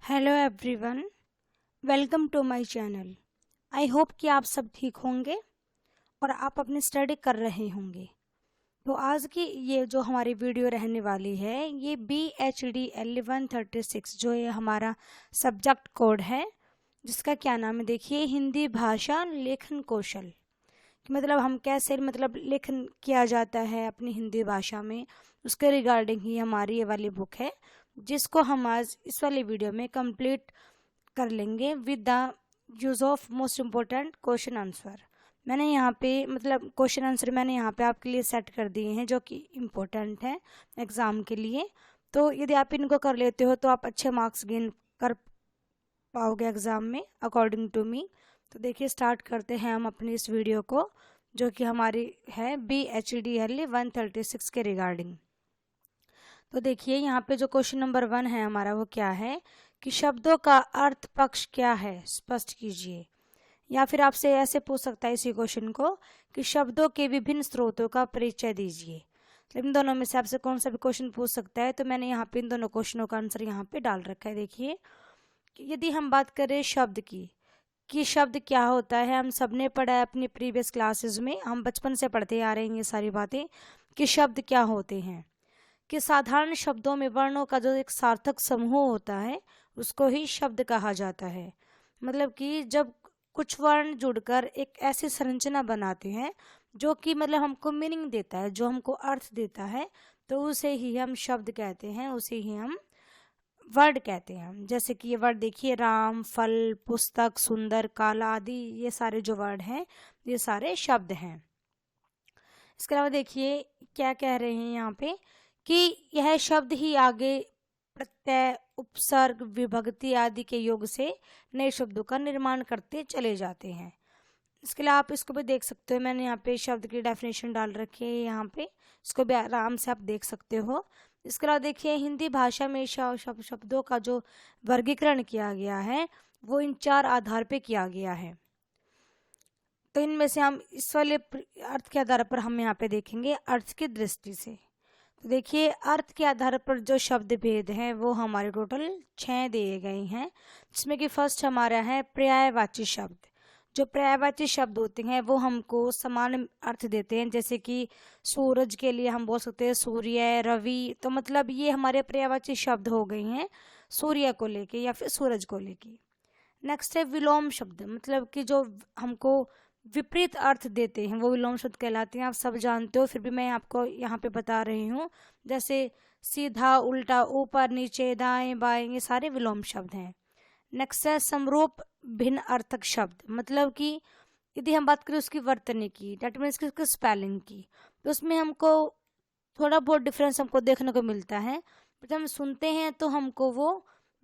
Hello everyone, welcome to my channel. I hope कि आप सब ठीक होंगे और आप अपनी स्टडी कर रहे होंगे। तो आज की ये जो हमारी वीडियो रहने वाली है ये BHDL 136 जो ये हमारा सब्जेक्ट कोड है, जिसका क्या नाम है देखिए, हिंदी भाषा लेखन कौशल। कि मतलब हम कैसे लेखन किया जाता है अपनी हिंदी भाषा में, उसके रिगार्डिंग ही हमारी ये वाली बुक है, जिसको हम आज इस वाली वीडियो में कंप्लीट कर लेंगे with the use of most important question answer. मैंने यहाँ पे क्वेश्चन आंसर मैंने यहाँ पे आपके लिए सेट कर दिए हैं जो कि इम्पोर्टेंट हैं एग्ज़ाम के लिए। तो यदि आप इनको कर लेते हो तो आप अच्छे मार्क्स गेन कर पाओगे एग्ज़ाम में अकॉर्डिंग टू मी। तो देखिए, स्टार्ट करते हैं हम अपनी इस वीडियो को, जो कि हमारी है BHDL 136 के रिगार्डिंग। तो देखिए, यहाँ पे जो क्वेश्चन नंबर 1 है हमारा, वो क्या है कि शब्दों का अर्थ पक्ष क्या है, स्पष्ट कीजिए। या फिर आपसे ऐसे पूछ सकता है इसी क्वेश्चन को कि शब्दों के विभिन्न स्रोतों का परिचय दीजिए। तो इन दोनों में से आपसे कौन सा भी क्वेश्चन पूछ सकता है, तो मैंने यहाँ पे इन दोनों क्वेश्चनों का आंसर यहाँ पे डाल रखा है। देखिए, यदि हम बात करें शब्द की कि शब्द क्या होता है, हम सबने पढ़ा है अपनी प्रीवियस क्लासेस में, हम बचपन से पढ़ते आ रहे हैं ये सारी बातें कि शब्द क्या होते हैं। कि साधारण शब्दों में वर्णों का जो एक सार्थक समूह होता है उसको ही शब्द कहा जाता है। मतलब कि जब कुछ वर्ण जुड़कर एक ऐसी संरचना बनाते हैं जो कि हमको मीनिंग देता है, जो हमको अर्थ देता है, तो उसे ही हम शब्द कहते हैं, उसे ही हम वर्ड कहते हैं। जैसे कि ये वर्ड देखिए, राम, फल, पुस्तक, सुंदर, काला आदि, ये सारे जो वर्ड हैं ये सारे शब्द हैं। इसके अलावा देखिए क्या कह रहे हैं यहाँ पे कि यह शब्द ही आगे प्रत्यय, उपसर्ग, विभक्ति आदि के योग से नए शब्दों का निर्माण करते चले जाते हैं। इसके लिए आप इसको भी देख सकते हो, मैंने यहाँ पे शब्द की डेफिनेशन डाल रखी है यहाँ पे, इसको भी आराम से आप देख सकते हो। इसके अलावा देखिए, हिंदी भाषा में शब्दों का जो वर्गीकरण किया गया है वो इन 4 आधार पे किया गया है। तो इनमें से हम इस वाले अर्थ के आधार पर हम यहाँ पे देखेंगे अर्थ की दृष्टि से। तो देखिए, अर्थ के आधार पर जो शब्द भेद हैं वो हमारे टोटल 6 दिए गए हैं, जिसमें कि फर्स्ट हमारा है पर्यायवाची शब्द। जो पर्यायवाची शब्द होते हैं वो हमको समान अर्थ देते हैं, जैसे कि सूरज के लिए हम बोल सकते हैं सूर्य, रवि। तो मतलब ये हमारे पर्यायवाची शब्द हो गए हैं सूर्य को लेके या फिर सूरज को लेके। नेक्स्ट है विलोम शब्द, मतलब कि जो हमको विपरीत अर्थ देते हैं वो विलोम शब्द कहलाते हैं। आप सब जानते हो, फिर भी मैं आपको यहाँ पे बता रही हूँ। जैसे सीधा, उल्टा, ऊपर, नीचे, दाएं, बाएं, ये सारे विलोम शब्द हैं। नेक्स्ट है समरूप भिन्न अर्थक शब्द, मतलब कि यदि हम बात करें उसकी वर्तनी की, डेट मीन्स की उसकी स्पेलिंग की, तो उसमें हमको थोड़ा बहुत डिफरेंस हमको देखने को मिलता है। जब हम सुनते हैं तो हमको वो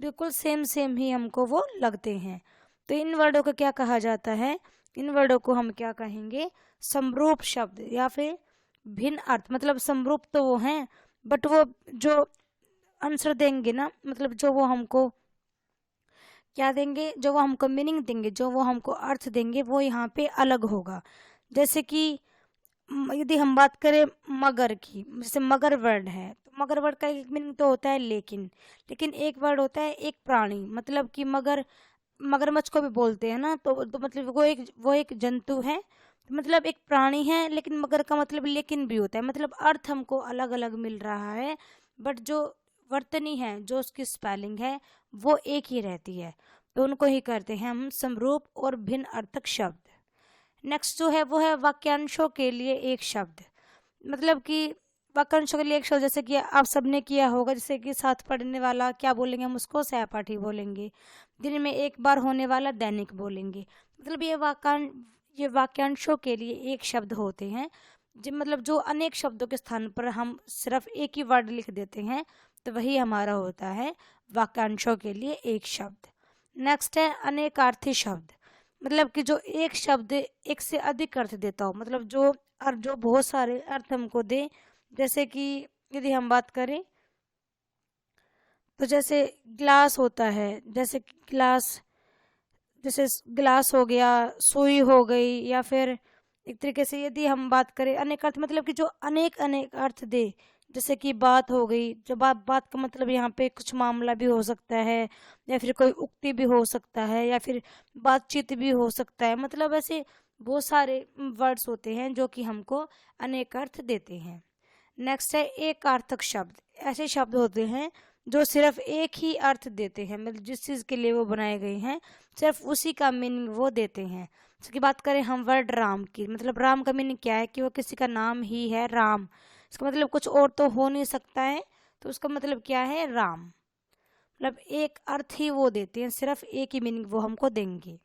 बिल्कुल सेम सेम ही हमको वो लगते हैं। तो इन वर्डों को क्या कहा जाता है, इन वर्डों को हम क्या कहेंगे, समरूप शब्द या फिर भिन्न अर्थ। मतलब समरूप तो वो हैं, बट वो जो आंसर देंगे ना, मतलब जो वो हमको क्या देंगे, जो वो हमको मीनिंग देंगे, जो वो हमको अर्थ देंगे, वो यहाँ पे अलग होगा। जैसे कि यदि हम बात करें मगर की, जैसे मगर वर्ड है, तो मगर वर्ड का एक मीनिंग तो होता है लेकिन, लेकिन एक वर्ड होता है एक प्राणी, मतलब कि मगर, मगरमच्छ को भी बोलते हैं ना, तो मतलब वो एक जंतु है, तो मतलब एक प्राणी है, लेकिन मगर का मतलब लेकिन भी होता है। मतलब अर्थ हमको अलग अलग मिल रहा है, बट जो वर्तनी है, जो उसकी स्पेलिंग है, वो एक ही रहती है। तो उनको ही करते हैं हम समरूप और भिन्न अर्थक शब्द। नेक्स्ट जो है वो है वाक्यांशों के लिए एक शब्द, मतलब कि वाक्यांशों के लिए एक शब्द, जैसे कि आप सबने किया होगा, जैसे कि साथ पढ़ने वाला क्या बोलेंगे, हम उसको सहपाठी बोलेंगे। दिन में एक बार होने वाला दैनिक बोलेंगे। मतलब ये वाक्यांशों के लिए एक शब्द होते हैं, जो मतलब जो अनेक शब्दों के स्थान पर हम सिर्फ एक ही वर्ड लिख देते हैं, तो वही हमारा होता है वाक्यांशों के लिए एक शब्द। नेक्स्ट है अनेकार्थी शब्द, मतलब कि जो एक शब्द एक से अधिक अर्थ देता हो, मतलब जो बहुत सारे अर्थ हमको दे। जैसे कि यदि हम बात करें तो जैसे ग्लास होता है, जैसे ग्लास हो गया, सुई हो गई, या फिर एक तरीके से यदि हम बात करें अनेक अर्थ, मतलब कि जो अनेक अनेक अर्थ दे। जैसे कि बात हो गई, जो बात का मतलब यहाँ पे कुछ मामला भी हो सकता है, या फिर कोई उक्ति भी हो सकता है, या फिर बातचीत भी हो सकता है। मतलब ऐसे बहुत सारे वर्ड्स होते हैं जो कि हमको अनेक अर्थ देते हैं। नेक्स्ट है एकार्थक शब्द। ऐसे शब्द होते हैं जो सिर्फ एक ही अर्थ देते हैं, मतलब जिस चीज़ के लिए वो बनाए गए हैं सिर्फ उसी का मीनिंग वो देते हैं। इसकी बात करें हम वर्ड राम की, मतलब राम का मीनिंग क्या है कि वो किसी का नाम ही है राम। इसका मतलब कुछ और तो हो नहीं सकता है, तो उसका मतलब क्या है राम। मतलब एक अर्थ ही वो देते हैं, सिर्फ एक ही मीनिंग वो हमको देंगे।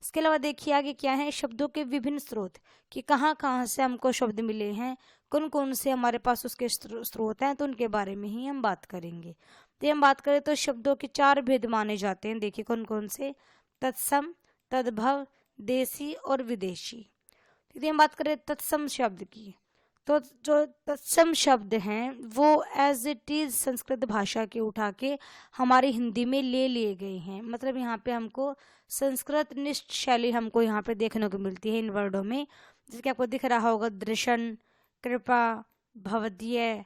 इसके अलावा देखिए आगे क्या है, शब्दों के विभिन्न स्रोत, कि कहाँ कहाँ से हमको शब्द मिले हैं, कौन कौन से हमारे पास उसके स्रोत हैं, तो उनके बारे में ही हम बात करेंगे। तो हम बात करें तो शब्दों के 4 भेद माने जाते हैं। देखिए कौन कौन से, तत्सम, तद्भव, देसी और विदेशी। यदि हम बात करें तत्सम शब्द की, तो जो तत्सम शब्द हैं वो एज इट इज संस्कृत भाषा के उठा के हमारी हिंदी में ले लिए गए हैं। मतलब यहाँ पे हमको संस्कृत निष्ठ शैली हमको यहाँ पे देखने को मिलती है इन वर्डों में। जैसे कि आपको दिख रहा होगा दृशन, कृपा, भवदीय,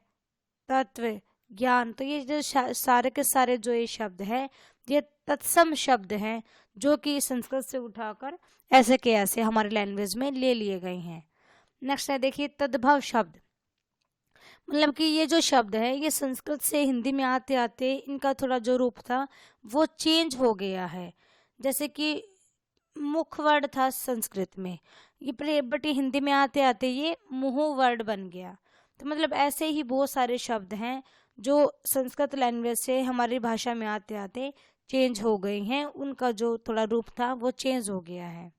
तत्व, ज्ञान। तो ये जो सारे के सारे जो ये शब्द है ये तत्सम शब्द हैं जो कि संस्कृत से उठाकर ऐसे के ऐसे हमारे लैंग्वेज में ले लिए गए हैं। नेक्स्ट है देखिए तद्भव शब्द। मतलब कि ये जो शब्द है ये संस्कृत से हिंदी में आते आते इनका थोड़ा जो रूप था वो चेंज हो गया है। जैसे कि मुख वर्ड था संस्कृत में, ये बट ये हिंदी में आते आते ये मुंह वर्ड बन गया। तो मतलब ऐसे ही बहुत सारे शब्द हैं जो संस्कृत लैंग्वेज से हमारी भाषा में आते आते चेंज हो गए हैं, उनका जो थोड़ा रूप था वो चेंज हो गया है।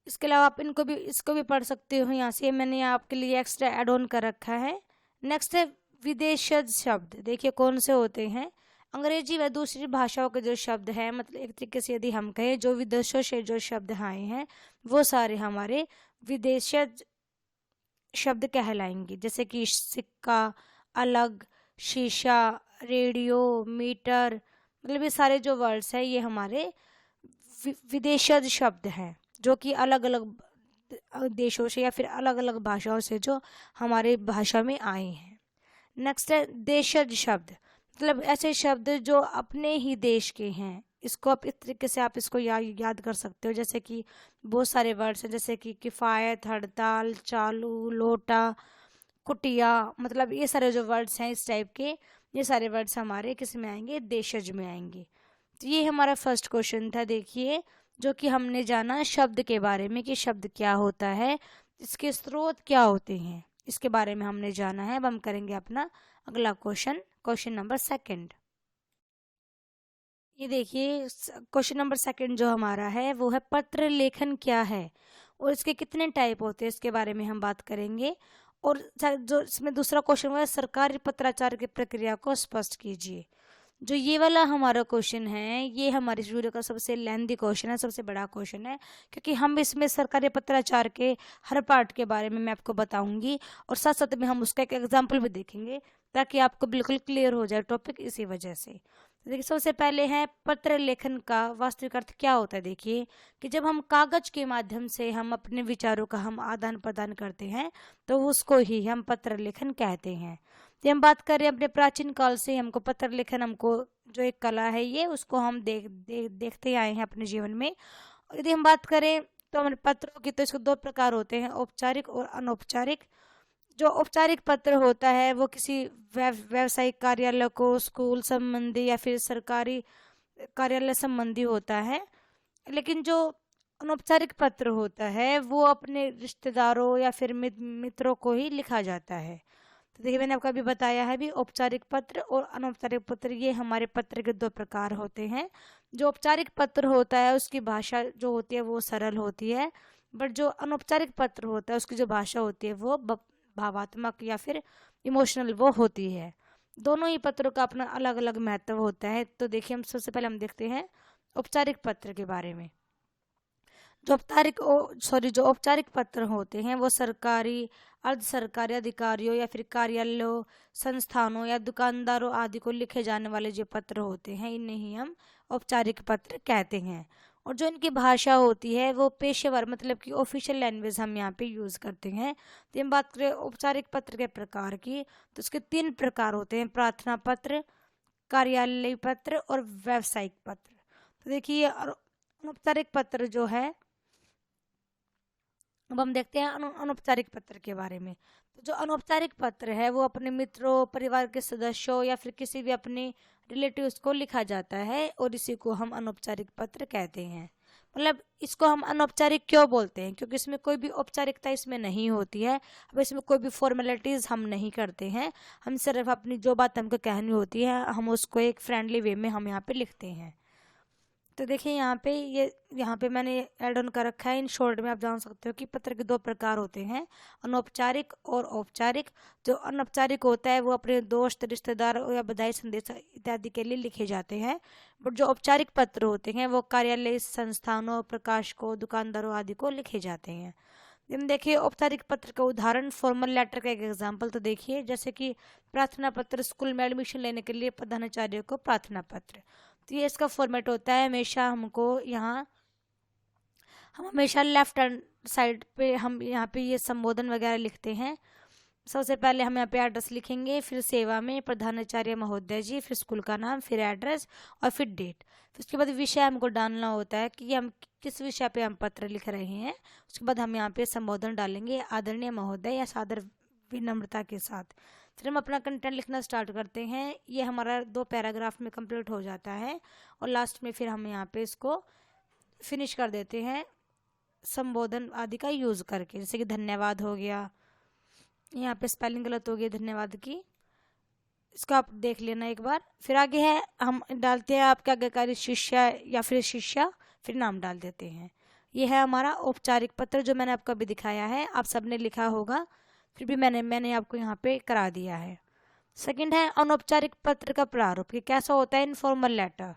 इसके अलावा आप इसको भी पढ़ सकते हो, यहाँ से मैंने आपके लिए एक्स्ट्रा एड ऑन कर रखा है। नेक्स्ट है विदेशज शब्द। देखिए कौन से होते हैं, अंग्रेजी व दूसरी भाषाओं के जो शब्द हैं, मतलब एक तरीके से यदि हम कहें जो विदेशों से जो शब्द आए हैं वो सारे हमारे विदेशज शब्द कहलाएंगे। जैसे कि सिक्का, अलग, शीशा, रेडियो, मीटर, मतलब ये सारे जो वर्ड्स हैं ये हमारे विदेशज शब्द हैं जो कि अलग अलग देशों से या फिर अलग अलग भाषाओं से जो हमारे भाषा में आए हैं। नेक्स्ट है देशज शब्द। मतलब ऐसे शब्द जो अपने ही देश के हैं, इसको आप इस तरीके से आप इसको याद कर सकते हो। जैसे कि बहुत सारे वर्ड्स हैं जैसे कि किफ़ायत, हड़ताल, चालू, लोटा, कुटिया, मतलब ये सारे जो वर्ड्स हैं इस टाइप के, ये सारे वर्ड्स हमारे किस में आएंगे, देशज में आएंगे। तो ये हमारा फर्स्ट क्वेश्चन था देखिए, जो कि हमने जाना शब्द के बारे में कि शब्द क्या होता है, इसके स्रोत क्या होते हैं, इसके बारे में हमने जाना है। अब हम करेंगे अपना अगला क्वेश्चन, क्वेश्चन नंबर 2। ये देखिए क्वेश्चन नंबर 2 जो हमारा है वो है पत्र लेखन क्या है और इसके कितने टाइप होते हैं, इसके बारे में हम बात करेंगे। और जो इसमें दूसरा क्वेश्चन हुआ है सरकारी पत्राचार की प्रक्रिया को स्पष्ट कीजिए। जो ये वाला हमारा क्वेश्चन है ये हमारे इस वीडियो का सबसे लेंथी क्वेश्चन है, सबसे बड़ा क्वेश्चन है, क्योंकि हम इसमें सरकारी पत्राचार के हर पार्ट के बारे में मैं आपको बताऊंगी और साथ साथ में हम उसका एक एग्जाम्पल भी देखेंगे ताकि आपको बिल्कुल क्लियर हो जाए टॉपिक। इसी वजह से देखिए सबसे पहले है पत्र लेखन का वास्तविक अर्थ क्या होता है। देखिए कि जब हम कागज के माध्यम से हम अपने विचारों का हम आदान प्रदान करते हैं तो उसको ही हम पत्र लेखन कहते हैं। तो हम बात करें अपने प्राचीन काल से हमको पत्र लेखन, हमको जो एक कला है ये उसको हम देखते आए हैं अपने जीवन में। और यदि हम बात करें तो हमारे पत्रों की, तो इसको 2 प्रकार होते हैं, औपचारिक और अनौपचारिक। जो औपचारिक पत्र होता है वो किसी व्यावसायिक कार्यालय को, स्कूल संबंधी या फिर सरकारी कार्यालय संबंधी होता है। लेकिन जो अनौपचारिक पत्र होता है वो अपने रिश्तेदारों या फिर मित्रों को ही लिखा जाता है। तो देखिए मैंने आपको अभी बताया है भी औपचारिक पत्र और अनौपचारिक पत्र, ये हमारे पत्र के 2 प्रकार होते हैं। जो औपचारिक पत्र होता है उसकी भाषा जो होती है वो सरल होती है, बट जो अनौपचारिक पत्र होता है उसकी जो भाषा होती है वो भावात्मक या फिर इमोशनल वो होती है। दोनों ही पत्रों का अपना अलग अलग महत्व होता है। तो देखिए हम सबसे पहले हम देखते हैं औपचारिक पत्र के बारे में। जो औपचारिक पत्र होते हैं वो सरकारी, अर्ध सरकारी अधिकारियों या फिर कार्यालयों, संस्थानों या दुकानदारों आदि को लिखे जाने वाले जो पत्र होते हैं इन्हें ही हम औपचारिक पत्र कहते हैं। और जो इनकी भाषा होती है वो पेशेवर मतलब कि ऑफिशियल लैंग्वेज हम यहाँ पे यूज़ करते हैं। तो हम बात करें औपचारिक पत्र के प्रकार की, तो इसके 3 प्रकार होते हैं, प्रार्थना पत्र, कार्यालय पत्र और व्यावसायिक पत्र। तो देखिए अनौपचारिक पत्र जो है, अब हम देखते हैं अनौपचारिक पत्र के बारे में। तो जो अनौपचारिक पत्र है वो अपने मित्रों, परिवार के सदस्यों या फिर किसी भी अपने रिलेटिव्स को लिखा जाता है और इसी को हम अनौपचारिक पत्र कहते हैं। मतलब इसको हम अनौपचारिक क्यों बोलते हैं, क्योंकि इसमें कोई भी औपचारिकता इसमें नहीं होती है। अब इसमें कोई भी फॉर्मेलिटीज़ हम नहीं करते हैं, हम सिर्फ अपनी जो बात हमको कहनी होती है हम उसको एक फ्रेंडली वे में हम यहाँ पे लिखते हैं। तो देखिए यहाँ पे मैंने ऐड ऑन कर रखा है। इन शॉर्ट में आप जान सकते हो कि पत्र के 2 प्रकार होते हैं, अनौपचारिक और औपचारिक। जो अनौपचारिक होता है वो अपने दोस्त, रिश्तेदार या बधाई संदेश इत्यादि के लिए लिखे जाते हैं। बट जो औपचारिक पत्र होते हैं वो कार्यालय, संस्थानों, प्रकाशकों, दुकानदारों आदि को लिखे जाते हैं। हम देखिए औपचारिक पत्र का उदाहरण, फॉर्मल लेटर का एक एग्जाम्पल। तो देखिए जैसे कि प्रार्थना पत्र, स्कूल में एडमिशन लेने के लिए प्रधानाचार्य को प्रार्थना पत्र। तो ये इसका फॉर्मेट होता है। हमेशा हम हमेशा लेफ्ट हैंड साइड पे हम यहाँ पे ये संबोधन वगैरह लिखते हैं। सबसे पहले हम यहाँ पे एड्रेस लिखेंगे, फिर सेवा में प्रधानाचार्य महोदय जी, फिर स्कूल का नाम, फिर एड्रेस और फिर डेट। फिर उसके बाद विषय हमको डालना होता है कि हम किस विषय पे हम पत्र लिख रहे हैं। उसके बाद हम यहाँ पे संबोधन डालेंगे, आदरणीय महोदय या सादर विनम्रता के साथ। फिर हम अपना कंटेंट लिखना स्टार्ट करते हैं। ये हमारा 2 पैराग्राफ में कंप्लीट हो जाता है और लास्ट में फिर हम यहाँ पे इसको फिनिश कर देते हैं संबोधन आदि का यूज़ करके। जैसे कि धन्यवाद हो गया, यहाँ पे स्पेलिंग गलत हो गई धन्यवाद की, इसको आप देख लेना एक बार। फिर आगे है हम डालते हैं आपके आज्ञाकारी शिष्य या फिर शिष्या, फिर नाम डाल देते हैं। ये है हमारा औपचारिक पत्र जो मैंने आपको अभी दिखाया है, आप सबने लिखा होगा, फिर भी मैंने आपको यहाँ पे करा दिया है। सेकंड है अनौपचारिक पत्र का प्रारूप, कि कैसा होता है, इनफॉर्मल लेटर।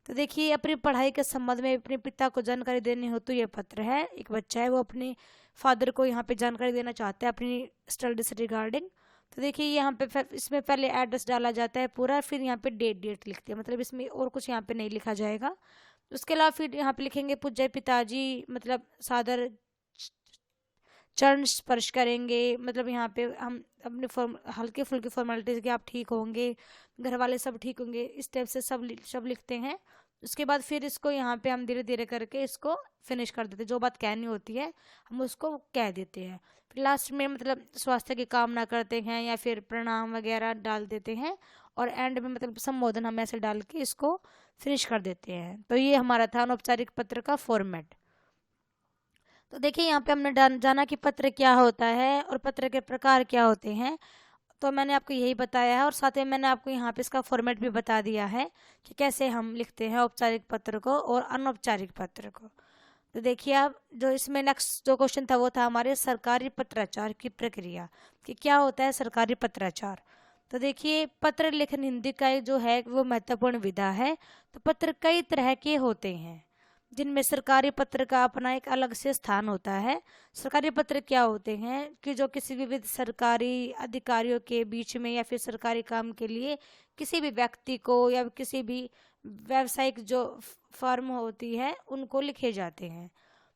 तो देखिए अपनी पढ़ाई के संबंध में अपने पिता को जानकारी देनी हो तो ये पत्र है। एक बच्चा है वो अपने फादर को यहाँ पे जानकारी देना चाहता है अपनी स्टडी से रिगार्डिंग। तो देखिए यहाँ पे इसमें पहले एड्रेस डाला जाता है पूरा, फिर यहाँ पे डेट लिखते हैं, मतलब इसमें और कुछ यहाँ पे नहीं लिखा जाएगा। उसके अलावा फिर यहाँ पे लिखेंगे पूज्य पिताजी, मतलब सादर चरण स्पर्श करेंगे, मतलब यहाँ पे हम अपने हल्के फुल्के फॉर्मेलिटीज के आप ठीक होंगे, घर वाले सब ठीक होंगे, इस टाइप से सब लिखते हैं। उसके बाद फिर इसको यहाँ पे हम धीरे धीरे करके इसको फिनिश कर देते हैं। जो बात कहनी होती है हम उसको कह देते हैं। फिर लास्ट में मतलब स्वास्थ्य की कामना करते हैं या फिर प्रणाम वगैरह डाल देते हैं और एंड में मतलब संबोधन हम ऐसे डाल के इसको फिनिश कर देते हैं। तो ये हमारा था अनौपचारिक पत्र का फॉर्मेट। तो देखिए यहाँ पे हमने जाना कि पत्र क्या होता है और पत्र के प्रकार क्या होते हैं, तो मैंने आपको यही बताया है और साथ ही मैंने आपको यहाँ पे इसका फॉर्मेट भी बता दिया है कि कैसे हम लिखते हैं औपचारिक पत्र को और अनौपचारिक पत्र को। तो देखिए आप जो इसमें नेक्स्ट जो क्वेश्चन था वो था हमारे सरकारी पत्राचार की प्रक्रिया, कि क्या होता है सरकारी पत्राचार। तो देखिए पत्र लेखन हिंदी का जो है वो महत्वपूर्ण विधा है। तो पत्र कई तरह के होते हैं जिनमें सरकारी पत्र का अपना एक अलग से स्थान होता है। सरकारी पत्र क्या होते हैं कि जो किसी विविध सरकारी अधिकारियों के बीच में या फिर सरकारी काम के लिए किसी भी व्यक्ति को या किसी भी व्यावसायिक जो फर्म होती है उनको लिखे जाते हैं।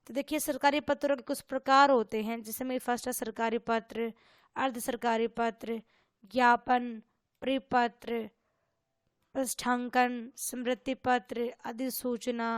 तो देखिए सरकारी पत्रों के कुछ प्रकार होते हैं, जिसमें फर्स्ट है सरकारी पत्र, अर्ध सरकारी पत्र, ज्ञापन, परिपत्र, प्रतिष्ठांकन, स्मृति पत्र, अधिसूचना,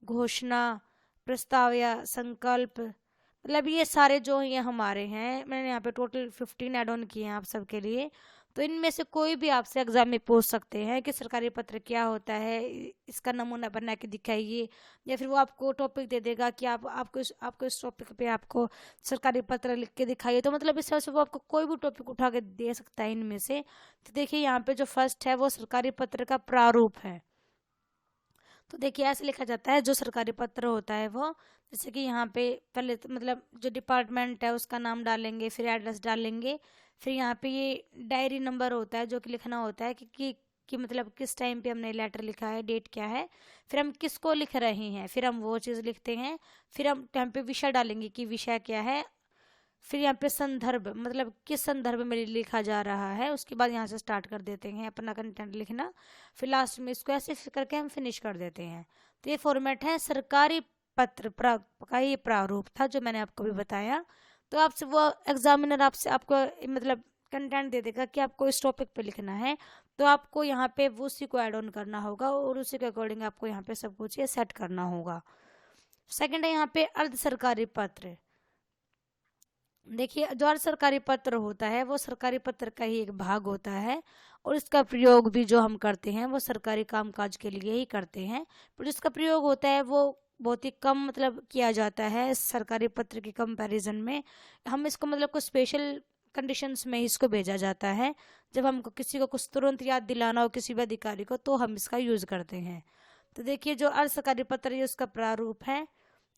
घोषणा, प्रस्ताव या संकल्प, मतलब ये सारे जो ये हमारे हैं, मैंने यहाँ पे टोटल 15 ऐड ऑन किए हैं आप सबके लिए। तो इनमें से कोई भी आपसे एग्जाम में पूछ सकते हैं कि सरकारी पत्र क्या होता है, इसका नमूना बना के दिखाइए, या फिर वो आपको टॉपिक दे देगा कि आपको इस टॉपिक पे आपको सरकारी पत्र लिख के दिखाइए। तो मतलब इस तरह से वो आपको कोई भी टॉपिक उठा के दे सकता है इनमें से। तो देखिए यहाँ पे जो फर्स्ट है वो सरकारी पत्र का प्रारूप है। तो देखिए ऐसे लिखा जाता है जो सरकारी पत्र होता है वो, जैसे कि यहाँ पे पहले तो मतलब जो डिपार्टमेंट है उसका नाम डालेंगे, फिर एड्रेस डालेंगे, फिर यहाँ पे ये डायरी नंबर होता है जो कि लिखना होता है कि मतलब किस टाइम पे हमने लेटर लिखा है, डेट क्या है, फिर हम किसको लिख रहे हैं, फिर हम वो चीज़ लिखते हैं। फिर हम यहाँ पे विषय डालेंगे कि विषय क्या है, फिर यहाँ पे संदर्भ, मतलब किस संदर्भ में लिखा जा रहा है, उसके बाद यहाँ से स्टार्ट कर देते हैं अपना कंटेंट लिखना। फिर लास्ट में इसको ऐसे करके हम फिनिश कर देते हैं। तो ये फॉर्मेट है सरकारी पत्र का ये प्रारूप था जो मैंने आपको भी बताया। तो आपसे वो एग्जामिनर आपसे आपको मतलब कंटेंट दे देगा कि आपको इस टॉपिक पे लिखना है, तो आपको यहाँ पे वो उसी को ऐड ऑन करना होगा और उसी के अकॉर्डिंग आपको यहाँ पे सब कुछ ये सेट करना होगा। सेकंड है यहाँ पे अर्ध सरकारी पत्र। देखिए जो अर्ध सरकारी पत्र होता है वो सरकारी पत्र का ही एक भाग होता है और इसका प्रयोग भी जो हम करते हैं वो सरकारी कामकाज के लिए ही करते हैं, पर जिसका प्रयोग होता है वो बहुत ही कम मतलब किया जाता है सरकारी पत्र के कंपैरिजन में। हम इसको मतलब कुछ स्पेशल कंडीशंस में ही इसको भेजा जाता है, जब हमको किसी को कुछ तुरंत याद दिलाना हो किसी भी अधिकारी को तो हम इसका यूज करते हैं। तो देखिए जो अर्ध सरकारी पत्र है उसका प्रारूप है,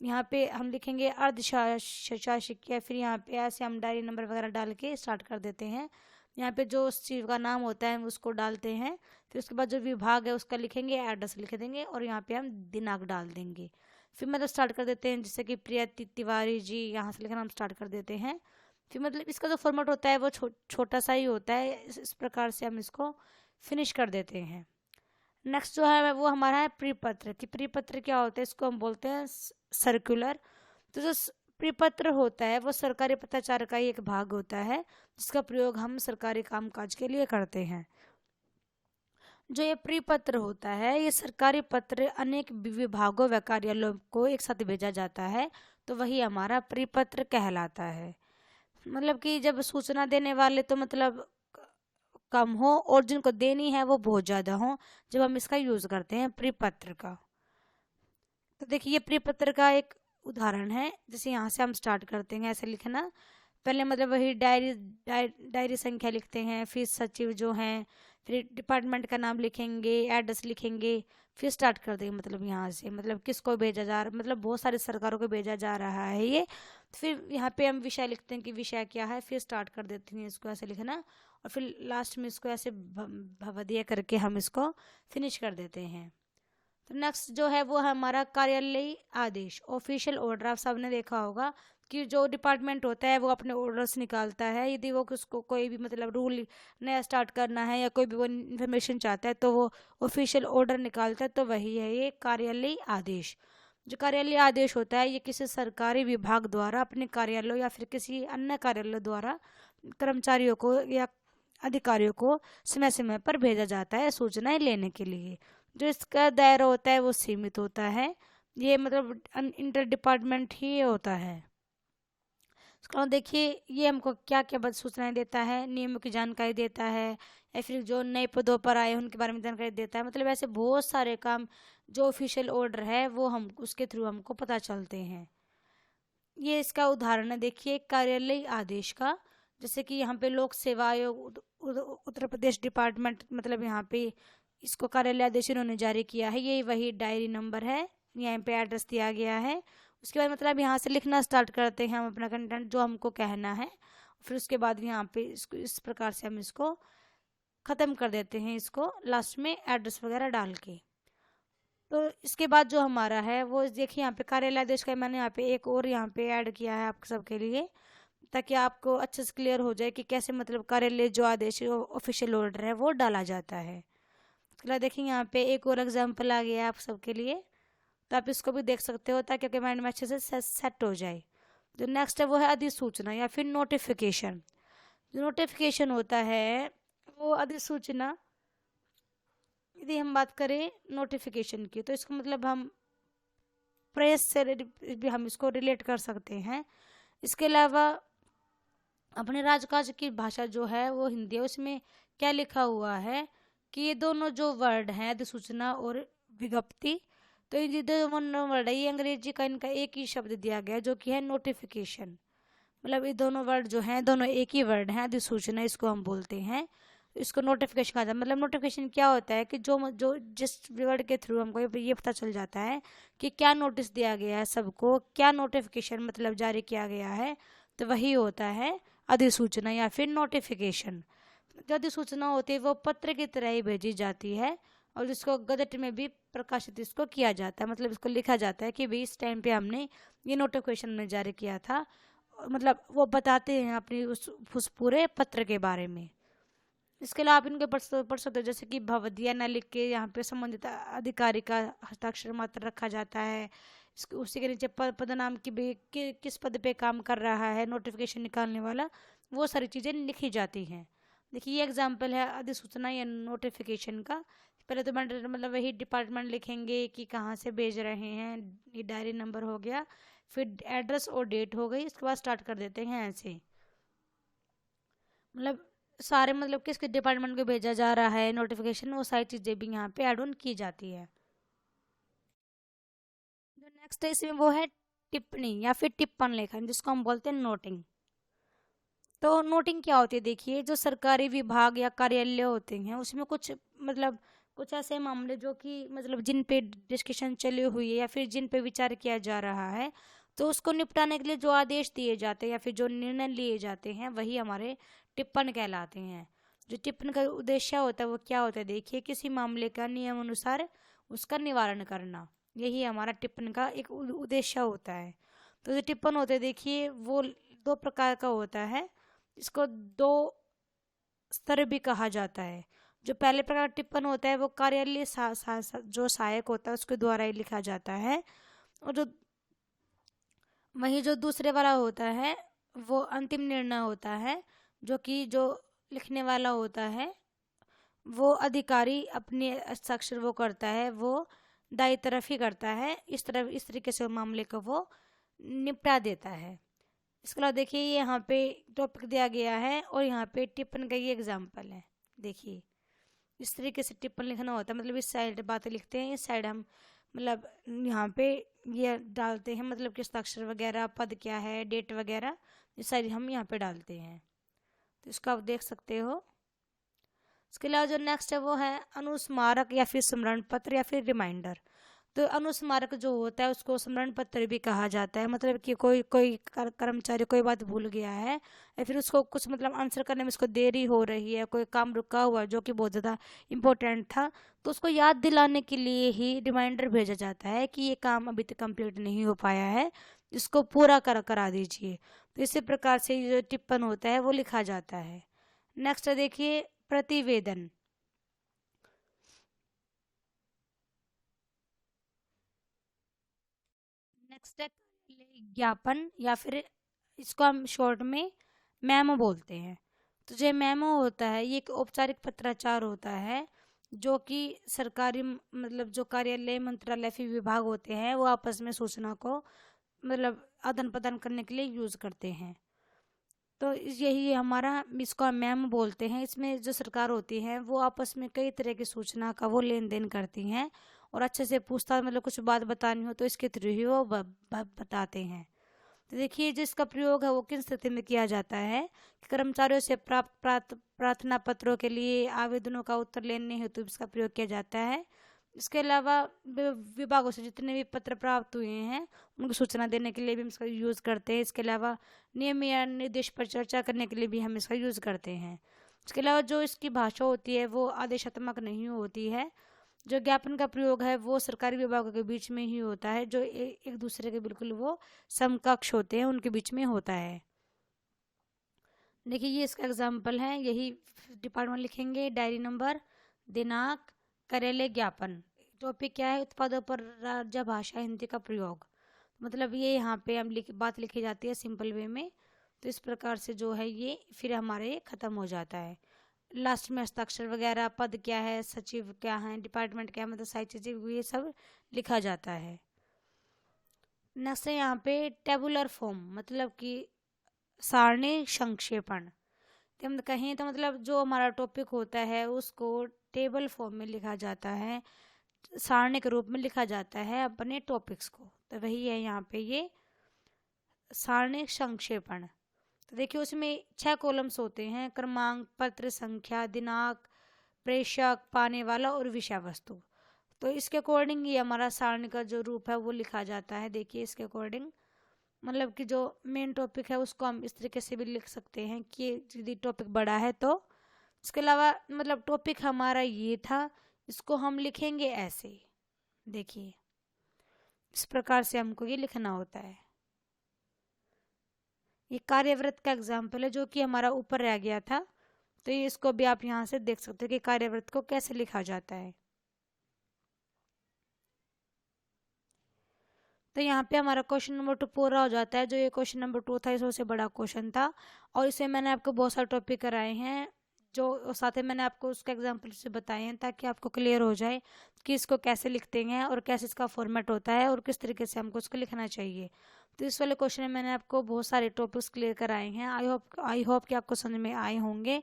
यहाँ पे हम लिखेंगे अर्धशासकीय या फिर यहाँ पे ऐसे हम डायरी नंबर वगैरह डाल के स्टार्ट कर देते हैं। यहाँ पे जो उस चीज़ का नाम होता है उसको डालते हैं, फिर उसके बाद जो विभाग है उसका लिखेंगे, एड्रेस लिख देंगे और यहाँ पे हम दिनांक डाल देंगे। फिर मतलब स्टार्ट कर देते हैं, जैसे कि प्रिया तिवारी जी, यहाँ से लिखना हम स्टार्ट कर देते हैं। फिर मतलब इसका जो फॉर्मेट होता है वो छोटा सा ही होता है, इस प्रकार से हम इसको फिनिश कर देते हैं। नेक्स्ट जो है वो हमारा है प्रीपत्र। कि प्रीपत्र क्या होता है, इसको हम बोलते हैं सर्कुलर। तो जो प्रीपत्र होता है वो सरकारी पत्राचार का ही एक भाग होता है जिसका प्रयोग हम सरकारी कामकाज के लिए करते हैं। जो ये प्रीपत्र होता है ये सरकारी पत्र अनेक विभागों व कार्यालयों को एक साथ भेजा जाता है, तो वही हमारा प्रीपत्र कहलाता है। मतलब कि जब सूचना देने वाले तो मतलब कम हो और जिनको देनी है वो बहुत ज़्यादा हो, जब हम इसका यूज़ करते हैं प्रीपत्र का। तो देखिए ये प्रीपत्र का एक उदाहरण है, जैसे यहाँ से हम स्टार्ट करते हैं ऐसे लिखना। पहले मतलब वही डायरी संख्या लिखते हैं, फिर सचिव जो हैं, फिर डिपार्टमेंट का नाम लिखेंगे, एड्रेस लिखेंगे, फिर स्टार्ट कर देंगे मतलब यहाँ से मतलब किसको भेजा जा रहा, मतलब बहुत सारी सरकारों को भेजा जा रहा है ये। फिर यहाँ पे हम विषय लिखते हैं कि विषय क्या है, फिर स्टार्ट कर देते हैं इसको ऐसे लिखना और फिर लास्ट में इसको ऐसे भवदीय करके हम इसको फिनिश कर देते हैं। तो नेक्स्ट जो है वो है हमारा कार्यालयी आदेश, ऑफिशियल ऑर्डर। आप सबने देखा होगा कि जो डिपार्टमेंट होता है वो अपने ऑर्डर्स निकालता है, यदि वो उसको कोई भी मतलब रूल नया स्टार्ट करना है या कोई भी वो इन्फॉर्मेशन चाहता है तो वो ऑफिशियल ऑर्डर निकालता है, तो वही है ये कार्यालयी आदेश। जो कार्यालयी आदेश होता है ये किसी सरकारी विभाग द्वारा अपने कार्यालय या फिर किसी अन्य कार्यालय द्वारा कर्मचारियों को या अधिकारियों को समय समय पर भेजा जाता है सूचनाएं लेने के लिए। जो इसका दायरा होता है वो सीमित होता है, ये मतलब इंटर डिपार्टमेंट ही होता है। उसका देखिए ये हमको क्या क्या सूचनाएं देता है, नियमों की जानकारी देता है या फिर जो नए पदों पर आए उनके बारे में जानकारी देता है। मतलब ऐसे बहुत सारे काम जो ऑफिशियल ऑर्डर है वो हम उसके थ्रू हमको पता चलते हैं। ये इसका उदाहरण है देखिए कार्यालयी आदेश का, जैसे कि यहाँ पे लोक सेवा आयोग उत्तर प्रदेश डिपार्टमेंट, मतलब यहाँ पे इसको कार्यालय आदेश इन्होंने जारी किया है, ये वही डायरी नंबर है, यहाँ पे एड्रेस दिया गया है। उसके बाद मतलब यहाँ से लिखना स्टार्ट करते हैं हम अपना कंटेंट जो हमको कहना है, फिर उसके बाद यहाँ पे इसको इस प्रकार से हम इसको ख़त्म कर देते हैं, इसको लास्ट में एड्रेस वगैरह डाल के। तो इसके बाद जो हमारा है वो देखिए यहाँ पे कार्यालय आदेश का मैंने यहाँ पे एक और यहाँ पे ऐड किया है आप सबके लिए, ताकि आपको अच्छे से क्लियर हो जाए कि कैसे मतलब कार्यालय जो आदेश ऑफिशियल ऑर्डर है वो डाला जाता है। तो देखिए यहाँ पे एक और एग्जाम्पल आ गया है आप सबके लिए, तो आप इसको भी देख सकते हो ताकि आपके माइंड में अच्छे से सेट हो जाए। जो नेक्स्ट है वो है अधिसूचना या फिर नोटिफिकेशन। जो नोटिफिकेशन होता है वो अधिसूचना, यदि हम बात करें नोटिफिकेशन की तो इसको मतलब हम प्रेस से भी हम इसको रिलेट कर सकते हैं। इसके अलावा अपने राजकाज की भाषा जो है वो हिंदी है, उसमें क्या लिखा हुआ है कि ये दोनों जो वर्ड हैं अधिसूचना और विज्ञप्ति, तो ये दोनों वर्ड है ये अंग्रेजी का इनका एक ही शब्द दिया गया जो कि है नोटिफिकेशन। मतलब ये दोनों वर्ड जो हैं दोनों एक ही वर्ड हैं, अधिसूचना इसको हम बोलते हैं, इसको नोटिफिकेशन कहा जाता है। मतलब नोटिफिकेशन क्या होता है कि जो जिस वर्ड के थ्रू हमको ये पता चल जाता है कि क्या नोटिस दिया गया है सबको, क्या नोटिफिकेशन मतलब जारी किया गया है, तो वही होता है अधिसूचना या फिर नोटिफिकेशन। जो अधिसूचना होती है वो पत्र की तरह ही भेजी जाती है और जिसको गजट में भी प्रकाशित इसको किया जाता है, मतलब इसको लिखा जाता है कि भाई इस टाइम पे हमने ये नोटिफिकेशन में जारी किया था मतलब वो बताते हैं अपनी उस पूरे पत्र के बारे में। इसके अलावा आप इनके पढ़ सकते हो, जैसे कि भवदिया न लिख के यहाँ पे संबंधित अधिकारी का हस्ताक्षर मात्र रखा जाता है। उसी के नीचे पदनाम की किस पद पे काम कर रहा है नोटिफिकेशन निकालने वाला, वो सारी चीज़ें लिखी जाती हैं। देखिए ये एग्जाम्पल है अधिसूचना या नोटिफिकेशन का। पहले तो मतलब वही डिपार्टमेंट लिखेंगे कि कहाँ से भेज रहे हैं, ये डायरी नंबर हो गया, फिर एड्रेस और डेट हो गई, इसके बाद स्टार्ट कर देते हैं ऐसे। मतलब सारे मतलब किसके डिपार्टमेंट को भेजा जा रहा है नोटिफिकेशन, वो सारी चीज़ें भी यहाँ पे ऐड ऑन की जाती है। जो नेक्स्ट है इसमें वो है टिप्पणी या फिर टिप्पण लेखन, जिसको हम बोलते हैं नोटिंग। तो नोटिंग क्या होती है, देखिए जो सरकारी विभाग या कार्यालय होते हैं उसमें कुछ मतलब कुछ ऐसे मामले जो कि मतलब जिन पे डिस्कशन चली हुई है या फिर जिन पे विचार किया जा रहा है, तो उसको निपटाने के लिए जो आदेश दिए जाते हैं या फिर जो निर्णय लिए जाते हैं वही हमारे टिप्पण कहलाते हैं। जो टिप्पण का उद्देश्य होता है वो क्या होता है, देखिए किसी मामले का नियम अनुसार उसका निवारण करना, यही हमारा टिप्पण का एक उद्देश्य होता है। तो जो टिप्पण होते हैं देखिए वो दो प्रकार का होता है, इसको दो स्तर भी कहा जाता है। जो पहले प्रकार टिप्पण होता है वो कार्यालय जो सहायक होता है उसके द्वारा ही लिखा जाता है, और जो वही जो दूसरे वाला होता है वो अंतिम निर्णय होता है, जो कि जो लिखने वाला होता है वो अधिकारी अपने हस्ताक्षर वो करता है, वो दाई तरफ ही करता है, इस तरीके से मामले को वो निपटा देता है। इसके अलावा देखिए ये यहाँ पे टॉपिक दिया गया है और यहाँ पे टिप्पण का ये एग्जाम्पल है। देखिए इस तरीके से टिप्पण लिखना होता है, मतलब इस साइड बातें लिखते हैं, इस साइड हम मतलब यहाँ पे ये डालते हैं, मतलब कि हस्ताक्षर वगैरह, पद क्या है, डेट वगैरह, ये सारी हम यहाँ पे डालते हैं। तो इसको आप देख सकते हो। इसके अलावा जो नेक्स्ट है वो है अनुस्मारक या फिर स्मरण पत्र या फिर रिमाइंडर। तो अनुस्मारक जो होता है उसको स्मरण पत्र भी कहा जाता है, मतलब कि कोई कोई कर्मचारी कोई बात भूल गया है या फिर उसको कुछ मतलब आंसर करने में उसको देरी हो रही है, कोई काम रुका हुआ है जो कि बहुत ज़्यादा इम्पोर्टेंट था, तो उसको याद दिलाने के लिए ही रिमाइंडर भेजा जाता है कि ये काम अभी तक कंप्लीट नहीं हो पाया है, इसको पूरा करा दीजिए। तो इसी प्रकार से जो टिप्पण होता है वो लिखा जाता है। नेक्स्ट देखिए प्रतिवेदन। नेक्स्ट है ज्ञापन या फिर इसको हम शॉर्ट में मेमो बोलते हैं। तो जो मेमो होता है ये एक औपचारिक पत्राचार होता है, जो कि सरकारी मतलब जो कार्यालय मंत्रालय फिर विभाग होते हैं वो आपस में सूचना को मतलब आदान प्रदान करने के लिए यूज़ करते हैं। तो यही हमारा, इसको हम मेमो बोलते हैं। इसमें जो सरकार होती है वो आपस में कई तरह की सूचना का वो लेन देन करती हैं और अच्छे से पूछताछ मतलब कुछ बात बतानी हो तो इसके थ्रू ही वो बताते हैं। तो देखिए जिसका प्रयोग है वो किन स्थिति में किया जाता है कि कर्मचारियों से प्राप्त प्रार्थना पत्रों के लिए आवेदनों का उत्तर लेने हेतु इसका प्रयोग किया जाता है। इसके अलावा विभागों से जितने भी पत्र प्राप्त हुए हैं उनको सूचना देने के लिए भी हम इसका यूज़ करते हैं। इसके अलावा नियम या निर्देश पर चर्चा करने के लिए भी हम इसका यूज़ करते हैं। इसके अलावा जो इसकी भाषा होती है वो आदेशात्मक नहीं होती है। जो ज्ञापन का प्रयोग है वो सरकारी विभागों के बीच में ही होता है, जो एक दूसरे के बिल्कुल वो समकक्ष होते हैं उनके बीच में होता है। देखिए ये इसका एग्जाम्पल है, यही डिपार्टमेंट लिखेंगे, डायरी नंबर, दिनांक, कार्यालय, ज्ञापन। टॉपिक क्या है, उत्पादों पर राज्य भाषा हिंदी का प्रयोग। मतलब ये यहाँ पे हम बात लिखी जाती है सिंपल वे में। तो इस प्रकार से जो है ये फिर हमारे ख़त्म हो जाता है। लास्ट में हस्ताक्षर वगैरह, पद क्या है, सचिव क्या है, डिपार्टमेंट क्या है, मतलब सारी चीज़ें ये सब लिखा जाता है। नेक्स्ट है यहाँ पे टेबुलर फॉर्म, मतलब कि सारणी संक्षेपण। तो हम कहें तो मतलब जो हमारा टॉपिक होता है उसको टेबल फॉर्म में लिखा जाता है, सारणी के रूप में लिखा जाता है अपने टॉपिक्स को। तो वही है यहाँ पे ये सारणी संक्षेपण। तो देखिए उसमें 6 कॉलम्स होते हैं, क्रमांक, पत्र संख्या, दिनांक, प्रेषक, पाने वाला और विषय वस्तु। तो इसके अकॉर्डिंग ही हमारा सारणी का जो रूप है वो लिखा जाता है। देखिए इसके अकॉर्डिंग मतलब कि जो मेन टॉपिक है उसको हम इस तरीके से भी लिख सकते हैं कि यदि टॉपिक बड़ा है तो। इसके अलावा मतलब टॉपिक हमारा ये था, इसको हम लिखेंगे ऐसे। देखिए इस प्रकार से हमको ये लिखना होता है। ये कार्यव्रत का एग्जाम्पल है जो कि हमारा ऊपर रह गया था। तो ये इसको भी आप यहाँ से देख सकते हो कि कार्यव्रत को कैसे लिखा जाता है। तो यहाँ पे हमारा क्वेश्चन नंबर 2 पूरा हो जाता है। जो ये क्वेश्चन नंबर 2 था, ये सबसे बड़ा क्वेश्चन था और इसे मैंने आपको बहुत सारे टॉपिक कराए हैं, जो साथ ही मैंने आपको उसका एग्जाम्पल से बताए हैं, ताकि आपको क्लियर हो जाए कि इसको कैसे लिखते हैं और कैसे इसका फॉर्मेट होता है और किस तरीके से हमको इसको लिखना चाहिए। तो इस वाले क्वेश्चन में मैंने आपको बहुत सारे टॉपिक्स क्लियर कराए हैं। आई होप कि आपको समझ में आए होंगे।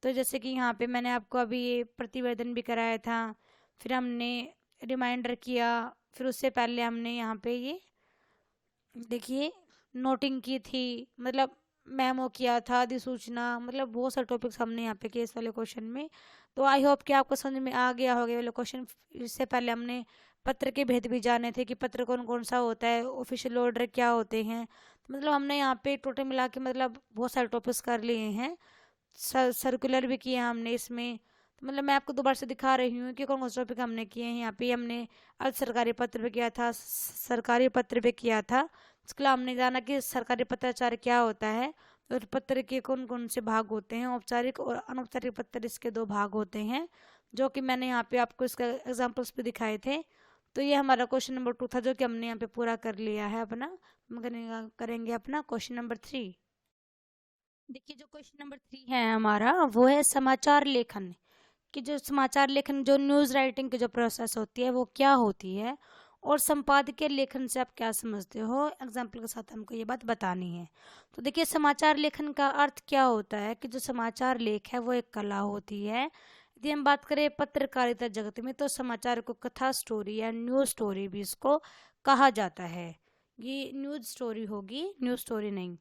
तो जैसे कि यहाँ पे मैंने आपको अभी ये प्रतिवेदन भी कराया था, फिर हमने रिमाइंडर किया, फिर उससे पहले हमने यहाँ पे ये देखिए नोटिंग की थी, मतलब मेमो किया था, अधिसूचना, मतलब बहुत सारे टॉपिक्स हमने यहाँ पे किए इस वाले क्वेश्चन में। तो आई होप कि आपको समझ में आ गया होगा ये वाले क्वेश्चन। इससे पहले हमने पत्र के भेद भी जाने थे कि पत्र कौन कौन सा होता है, ऑफिशियल ऑर्डर क्या होते हैं। तो मतलब हमने यहाँ पे टोटल मिला के मतलब बहुत सारे टॉपिक्स कर लिए हैं। सर्कुलर भी किया हमने इसमें। तो मतलब मैं आपको दोबारा से दिखा रही हूँ कि कौन कौन से टॉपिक हमने किए हैं। यहाँ पे हमने अर्ध सरकारी पत्र पे किया था, सरकारी पत्र पे किया था। इसके अलावा हमने जाना कि सरकारी पत्राचार क्या होता है और पत्र के कौन कौन से भाग होते हैं, औपचारिक और अनौपचारिक पत्र, इसके 2 भाग होते हैं, जो कि मैंने यहाँ पे आपको इसका एग्जाम्पल्स भी दिखाए थे। तो ये हमारा क्वेश्चन नंबर 2 था जो कि हमने यहाँ पे पूरा कर लिया है अपना। हम करेंगे अपना क्वेश्चन नंबर 3। देखिए जो क्वेश्चन नंबर 3 है हमारा, वो है समाचार लेखन। कि जो समाचार लेखन, जो न्यूज़ राइटिंग की जो प्रोसेस होती है वो क्या होती है, और संपादकीय लेखन से आप क्या समझते हो, एग्जाम्पल के साथ हमको ये बात बतानी है। तो देखिए समाचार लेखन का अर्थ क्या होता है कि जो समाचार लेख है वो एक कला होती है। यदि हम बात करें पत्रकारिता जगत में, तो समाचार को कथा स्टोरी या न्यूज़ स्टोरी भी इसको कहा जाता है। ये न्यूज़ स्टोरी होगी, न्यूज़ स्टोरी नहीं।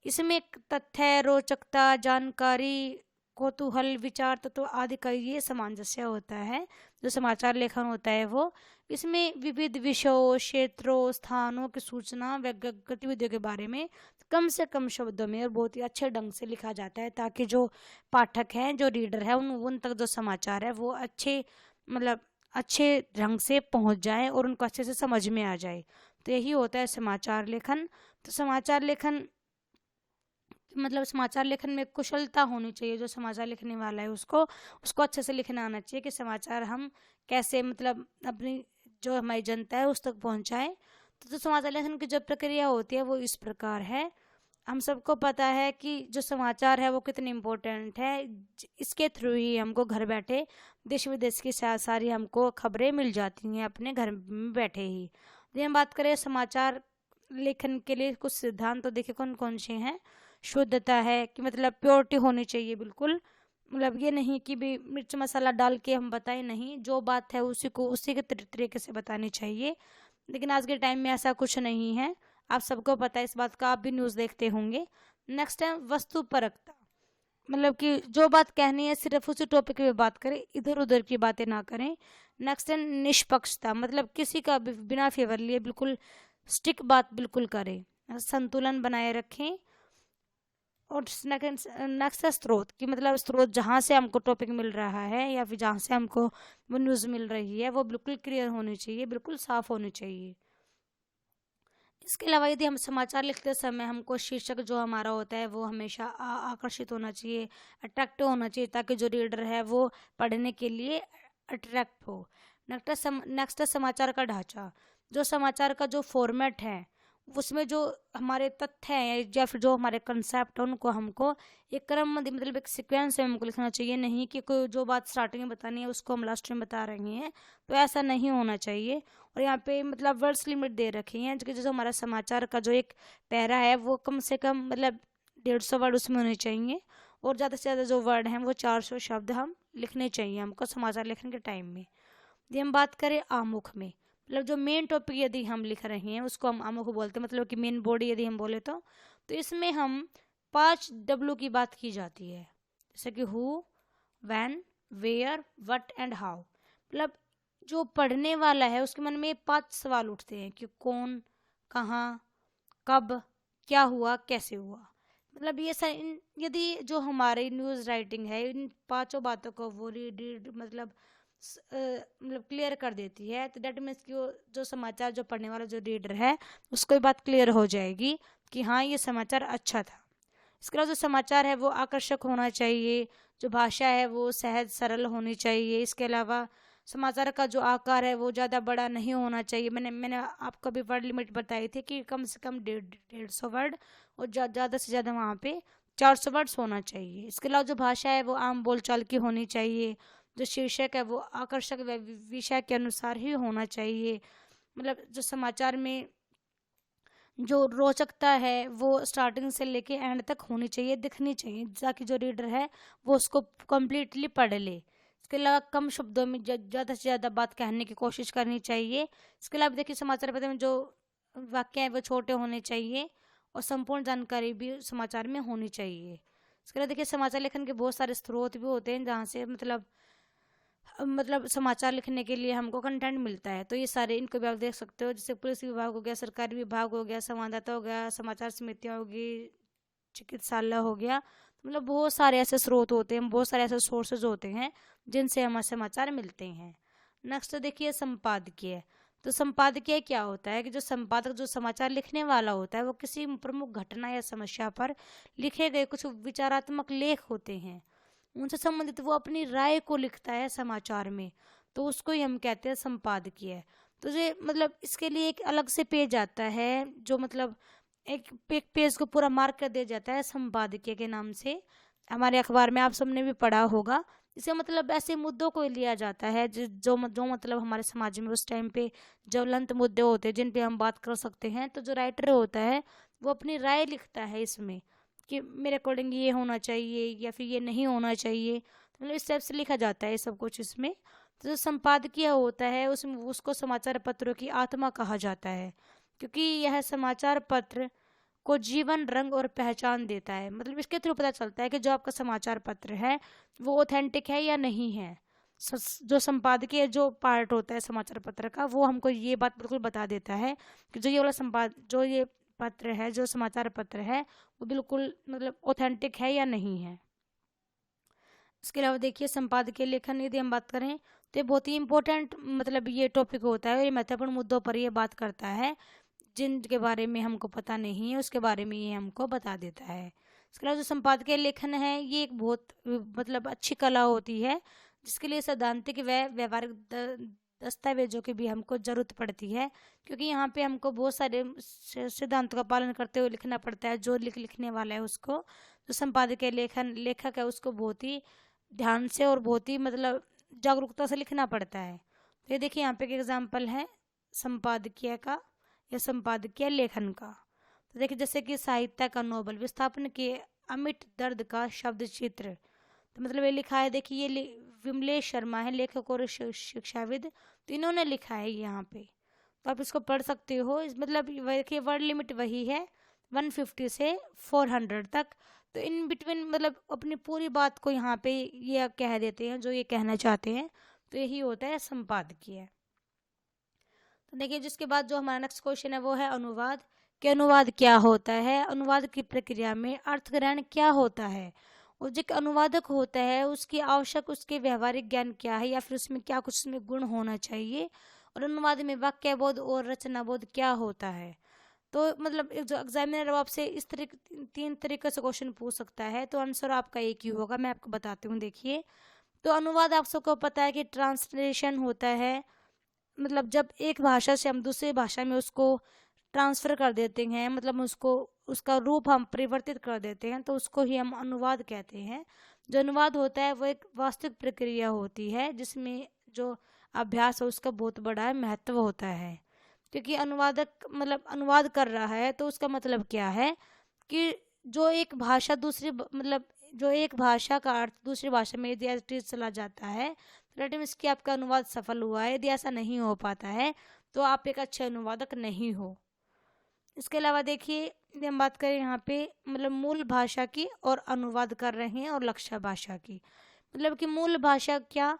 इसमें तथ्य, रोचकता, जानकारी, कौतूहल, विचार तत्व आदि का ये सामंजस्य होता है जो समाचार लेखन होता है वो। इसमें विविध विषयों, क्षेत्रों, स्थानों की सूचना व गतिविधियों के बारे में कम से कम शब्दों में और बहुत ही अच्छे ढंग से लिखा जाता है, ताकि जो पाठक हैं, जो रीडर है, उन तक जो समाचार है वो अच्छे, मतलब अच्छे ढंग से पहुंच जाए और उनको अच्छे से समझ में आ जाए। तो यही होता है समाचार लेखन। तो समाचार लेखन, मतलब समाचार लेखन में कुशलता होनी चाहिए। जो समाचार लिखने वाला है उसको उसको अच्छे से लिखना आना चाहिए कि समाचार हम कैसे, मतलब अपनी जो हमारी जनता है उस तक पहुंचाएं। तो समाचार लेखन की जो प्रक्रिया होती है वो इस प्रकार है। हम सबको पता है कि जो समाचार है वो कितने इम्पोर्टेंट है। इसके थ्रू ही हमको घर बैठे देश विदेश की सारी हमको खबरें मिल जाती हैं अपने घर में बैठे ही। यदि हम बात करें समाचार लेखन के लिए कुछ सिद्धांत, तो देखिए कौन कौन से हैं। शुद्धता है, कि मतलब प्योरिटी होनी चाहिए बिल्कुल, मतलब ये नहीं कि भी मिर्च मसाला डाल के हम बताएं, नहीं, जो बात है उसी को उसी के तरीके से बतानी चाहिए। लेकिन आज के टाइम में ऐसा कुछ नहीं है, आप सबको पता है इस बात का, आप भी न्यूज़ देखते होंगे। नेक्स्ट है वस्तुपरकता, मतलब कि जो बात कहनी है सिर्फ उसी टॉपिक पे बात करें, इधर उधर की बातें ना करें। नेक्स्ट है निष्पक्षता, मतलब किसी का भी बिना फेवर लिए बिल्कुल स्टिक बात बिल्कुल करें, संतुलन बनाए रखें। और नेक्स्ट है स्रोत, कि मतलब स्रोत जहाँ से हमको टॉपिक मिल रहा है या फिर जहाँ से हमको वो न्यूज़ मिल रही है वो बिल्कुल क्लियर होनी चाहिए, बिल्कुल साफ होनी चाहिए। इसके अलावा यदि हम समाचार लिखते समय हमको शीर्षक जो हमारा होता है वो हमेशा आकर्षित होना चाहिए, अट्रैक्टिव होना चाहिए, ताकि जो रीडर है वो पढ़ने के लिए अट्रैक्ट हो। नेक्स्ट है समाचार का ढांचा, जो समाचार का जो फॉर्मेट है उसमें जो हमारे तथ्य हैं या फिर जो हमारे कंसेप्ट है उनको हमको एक क्रम, मतलब एक सीक्वेंस में हमको लिखना चाहिए, नहीं कि कोई जो बात स्टार्टिंग में बतानी है उसको हम लास्ट में बता रहे हैं, तो ऐसा नहीं होना चाहिए। और यहाँ पे मतलब वर्ड्स लिमिट दे रखी है, जो जो हमारा समाचार का जो एक पैरा है वो कम से कम मतलब 150 वर्ड उसमें होने चाहिए, और ज़्यादा से ज़्यादा जो वर्ड हैं वो 400 शब्द हम लिखने चाहिए हमको समाचार लिखने के टाइम में। यदि हम बात करें आमुख में, मतलब जो मेन टॉपिक यदि हम लिख रहे हैं उसको हम आमुख बोलते हैं, मतलब कि मेन बॉडी यदि हम बोले तो इसमें हम 5 W की बात की जाती है, जैसे कि who, when, where, what and how. मतलब जो पढ़ने वाला है उसके मन में 5 सवाल उठते हैं कि कौन, कहाँ, कब, क्या हुआ, कैसे हुआ। मतलब ये यदि जो हमारी न्यूज़ राइटिंग है इन 5 बातों को वो रीड मतलब मतलब क्लियर कर देती है। तो दैट मीन्स कि वो जो समाचार जो पढ़ने वाला जो रीडर है उसको ये बात क्लियर हो जाएगी कि हाँ ये समाचार अच्छा था। इसके अलावा जो समाचार है वो आकर्षक होना चाहिए, जो भाषा है वो सहज सरल होनी चाहिए। इसके अलावा समाचार का जो आकार है वो ज़्यादा बड़ा नहीं होना चाहिए। मैंने आपको अभी वर्ड लिमिट बताई थी कि कम से कम 150 वर्ड और ज़्यादा से ज़्यादा वहाँ पे 400 वर्ड्स होना चाहिए। इसके अलावा जो भाषा है वो आम बोलचाल की होनी चाहिए। जो शीर्षक है वो आकर्षक विषय के अनुसार ही होना चाहिए। मतलब जो समाचार में जो रोचकता है वो स्टार्टिंग से लेके एंड तक होनी चाहिए, दिखनी चाहिए, ताकि जो रीडर है वो उसको कम्प्लीटली पढ़ ले। इसके अलावा कम शब्दों में ज़्यादा से ज़्यादा बात कहने की कोशिश करनी चाहिए। इसके अलावा देखिए समाचार पत्र में जो वाक्य हैं वो छोटे होने चाहिए और संपूर्ण जानकारी भी समाचार में होनी चाहिए। इसके अलावा देखिए समाचार लेखन के बहुत सारे स्रोत भी होते हैं जहाँ से मतलब समाचार लिखने के लिए हमको कंटेंट मिलता है। तो ये सारे इनको भी आप देख सकते हो, जैसे पुलिस विभाग हो गया, सरकारी विभाग हो गया, संवाददाता हो गया, समाचार समितियाँ होगी, चिकित्सालय हो गया। मतलब बहुत सारे ऐसे स्रोत होते हैं, बहुत सारे ऐसे सोर्सेज होते हैं जिनसे हमें समाचार मिलते हैं। नेक्स्ट देखिए संपादकीय। तो संपादकीय क्या होता है कि जो संपादक जो समाचार लिखने वाला होता है वो किसी प्रमुख घटना या समस्या पर लिखे गए कुछ विचारात्मक लेख होते हैं, उनसे संबंधित वो अपनी राय को लिखता है समाचार में, तो उसको ही हम कहते हैं संपादकीय। तो ये मतलब इसके लिए एक अलग से पेज आता है, जो मतलब एक पेज को पूरा मार्क कर दिया जाता है संपादकीय के नाम से। हमारे अखबार में आप सबने भी पढ़ा होगा। इसका मतलब ऐसे मुद्दों को लिया जाता है जो मतलब हमारे समाज में उस टाइम पे ज्वलंत मुद्दे होते हैं जिन पे हम बात कर सकते हैं। तो जो राइटर होता है वो अपनी राय लिखता है इसमें कि मेरे अकॉर्डिंग ये होना चाहिए या फिर ये नहीं होना चाहिए। तो मतलब इस टाइप से लिखा जाता है सब कुछ इसमें। तो जो संपादकीय होता है उसमें उसको समाचार पत्रों की आत्मा कहा जाता है, क्योंकि यह समाचार पत्र को जीवन, रंग और पहचान देता है। मतलब इसके थ्रू पता चलता है कि जो आपका समाचार पत्र है वो ऑथेंटिक है या नहीं है। जो संपादकीय जो पार्ट होता है समाचार पत्र का वो हमको ये बात बिल्कुल बता देता है कि जो ये वाला जो ये पत्र है, जो समाचार पत्र है वो बिल्कुल मतलब ऑथेंटिक है या नहीं है। इसके अलावा देखिए संपादकीय लेखन यदि हम बात करें तो ये बहुत ही इम्पोर्टेंट मतलब ये टॉपिक होता है और ये महत्वपूर्ण मुद्दों पर ये बात करता है जिनके बारे में हमको पता नहीं है उसके बारे में ये हमको बता देता है। इसके अलावा जो संपादकीय लेखन है ये एक बहुत मतलब अच्छी कला होती है जिसके लिए सैद्धांतिक व व्यवहारिक दस्तावेजों की भी हमको ज़रूरत पड़ती है, क्योंकि यहाँ पे हमको बहुत सारे सिद्धांतों का पालन करते हुए लिखना पड़ता है। जो लिखने वाला है उसको, जो संपादकीय लेखक है उसको बहुत ही ध्यान से और बहुत ही मतलब जागरूकता से लिखना पड़ता है। तो ये देखिए यहाँ पे एक एग्जाम्पल है संपादकीय का या संपादकीय लेखन का। तो देखिए जैसे कि साहित्य का नोबेल विस्थापन के अमिट दर्द का शब्द चित्र। तो मतलब ये लिखा है, देखिए ये विमलेश शर्मा है लेखक और शिक्षाविद, तो इन्होंने लिखा है यहाँ पे। तो आप इसको पढ़ सकते हो। मतलब देखिए वर्ड लिमिट वही है 150 से 400 तक। तो इन बिटवीन मतलब अपनी पूरी बात को यहाँ पे ये कह देते हैं जो ये कहना चाहते हैं। तो यही होता है संपादकीय। तो देखिए जिसके बाद जो हमारा नेक्स्ट क्वेश्चन है वो है अनुवाद। कि अनुवाद क्या होता है, अनुवाद की प्रक्रिया में अर्थग्रहण क्या होता है, और जो अनुवादक होता है उसकी आवश्यक उसके व्यवहारिक ज्ञान क्या है या फिर उसमें क्या कुछ उसमें गुण होना चाहिए, और अनुवाद में वाक्य बोध और रचना बोध क्या होता है। तो मतलब एक जो एग्जामिनर आपसे इस तरह 3 तरीके से क्वेश्चन पूछ सकता है, तो आंसर आपका एक ही होगा। मैं आपको बताती हूँ। देखिए तो अनुवाद आप सबको पता है कि ट्रांसलेशन होता है, मतलब जब एक भाषा से हम दूसरी भाषा में उसको ट्रांसफ़र कर देते हैं, मतलब उसको उसका रूप हम परिवर्तित कर देते हैं, तो उसको ही हम अनुवाद कहते हैं। जो अनुवाद होता है वो एक वास्तविक प्रक्रिया होती है जिसमें जो अभ्यास है उसका बहुत बड़ा महत्व होता है। क्योंकि अनुवादक मतलब अनुवाद कर रहा है तो उसका मतलब क्या है कि जो एक भाषा मतलब जो एक भाषा का अर्थ दूसरी भाषा में यदि एज चला जाता है तो दैट मीन्स कि आपका अनुवाद सफल हुआ है। यदि ऐसा नहीं हो पाता है तो आप एक अच्छे अनुवादक नहीं हो। इसके अलावा देखिए यदि हम बात करें यहाँ पे मतलब मूल भाषा की और अनुवाद कर रहे हैं और लक्ष्य भाषा की। मतलब कि मूल भाषा क्या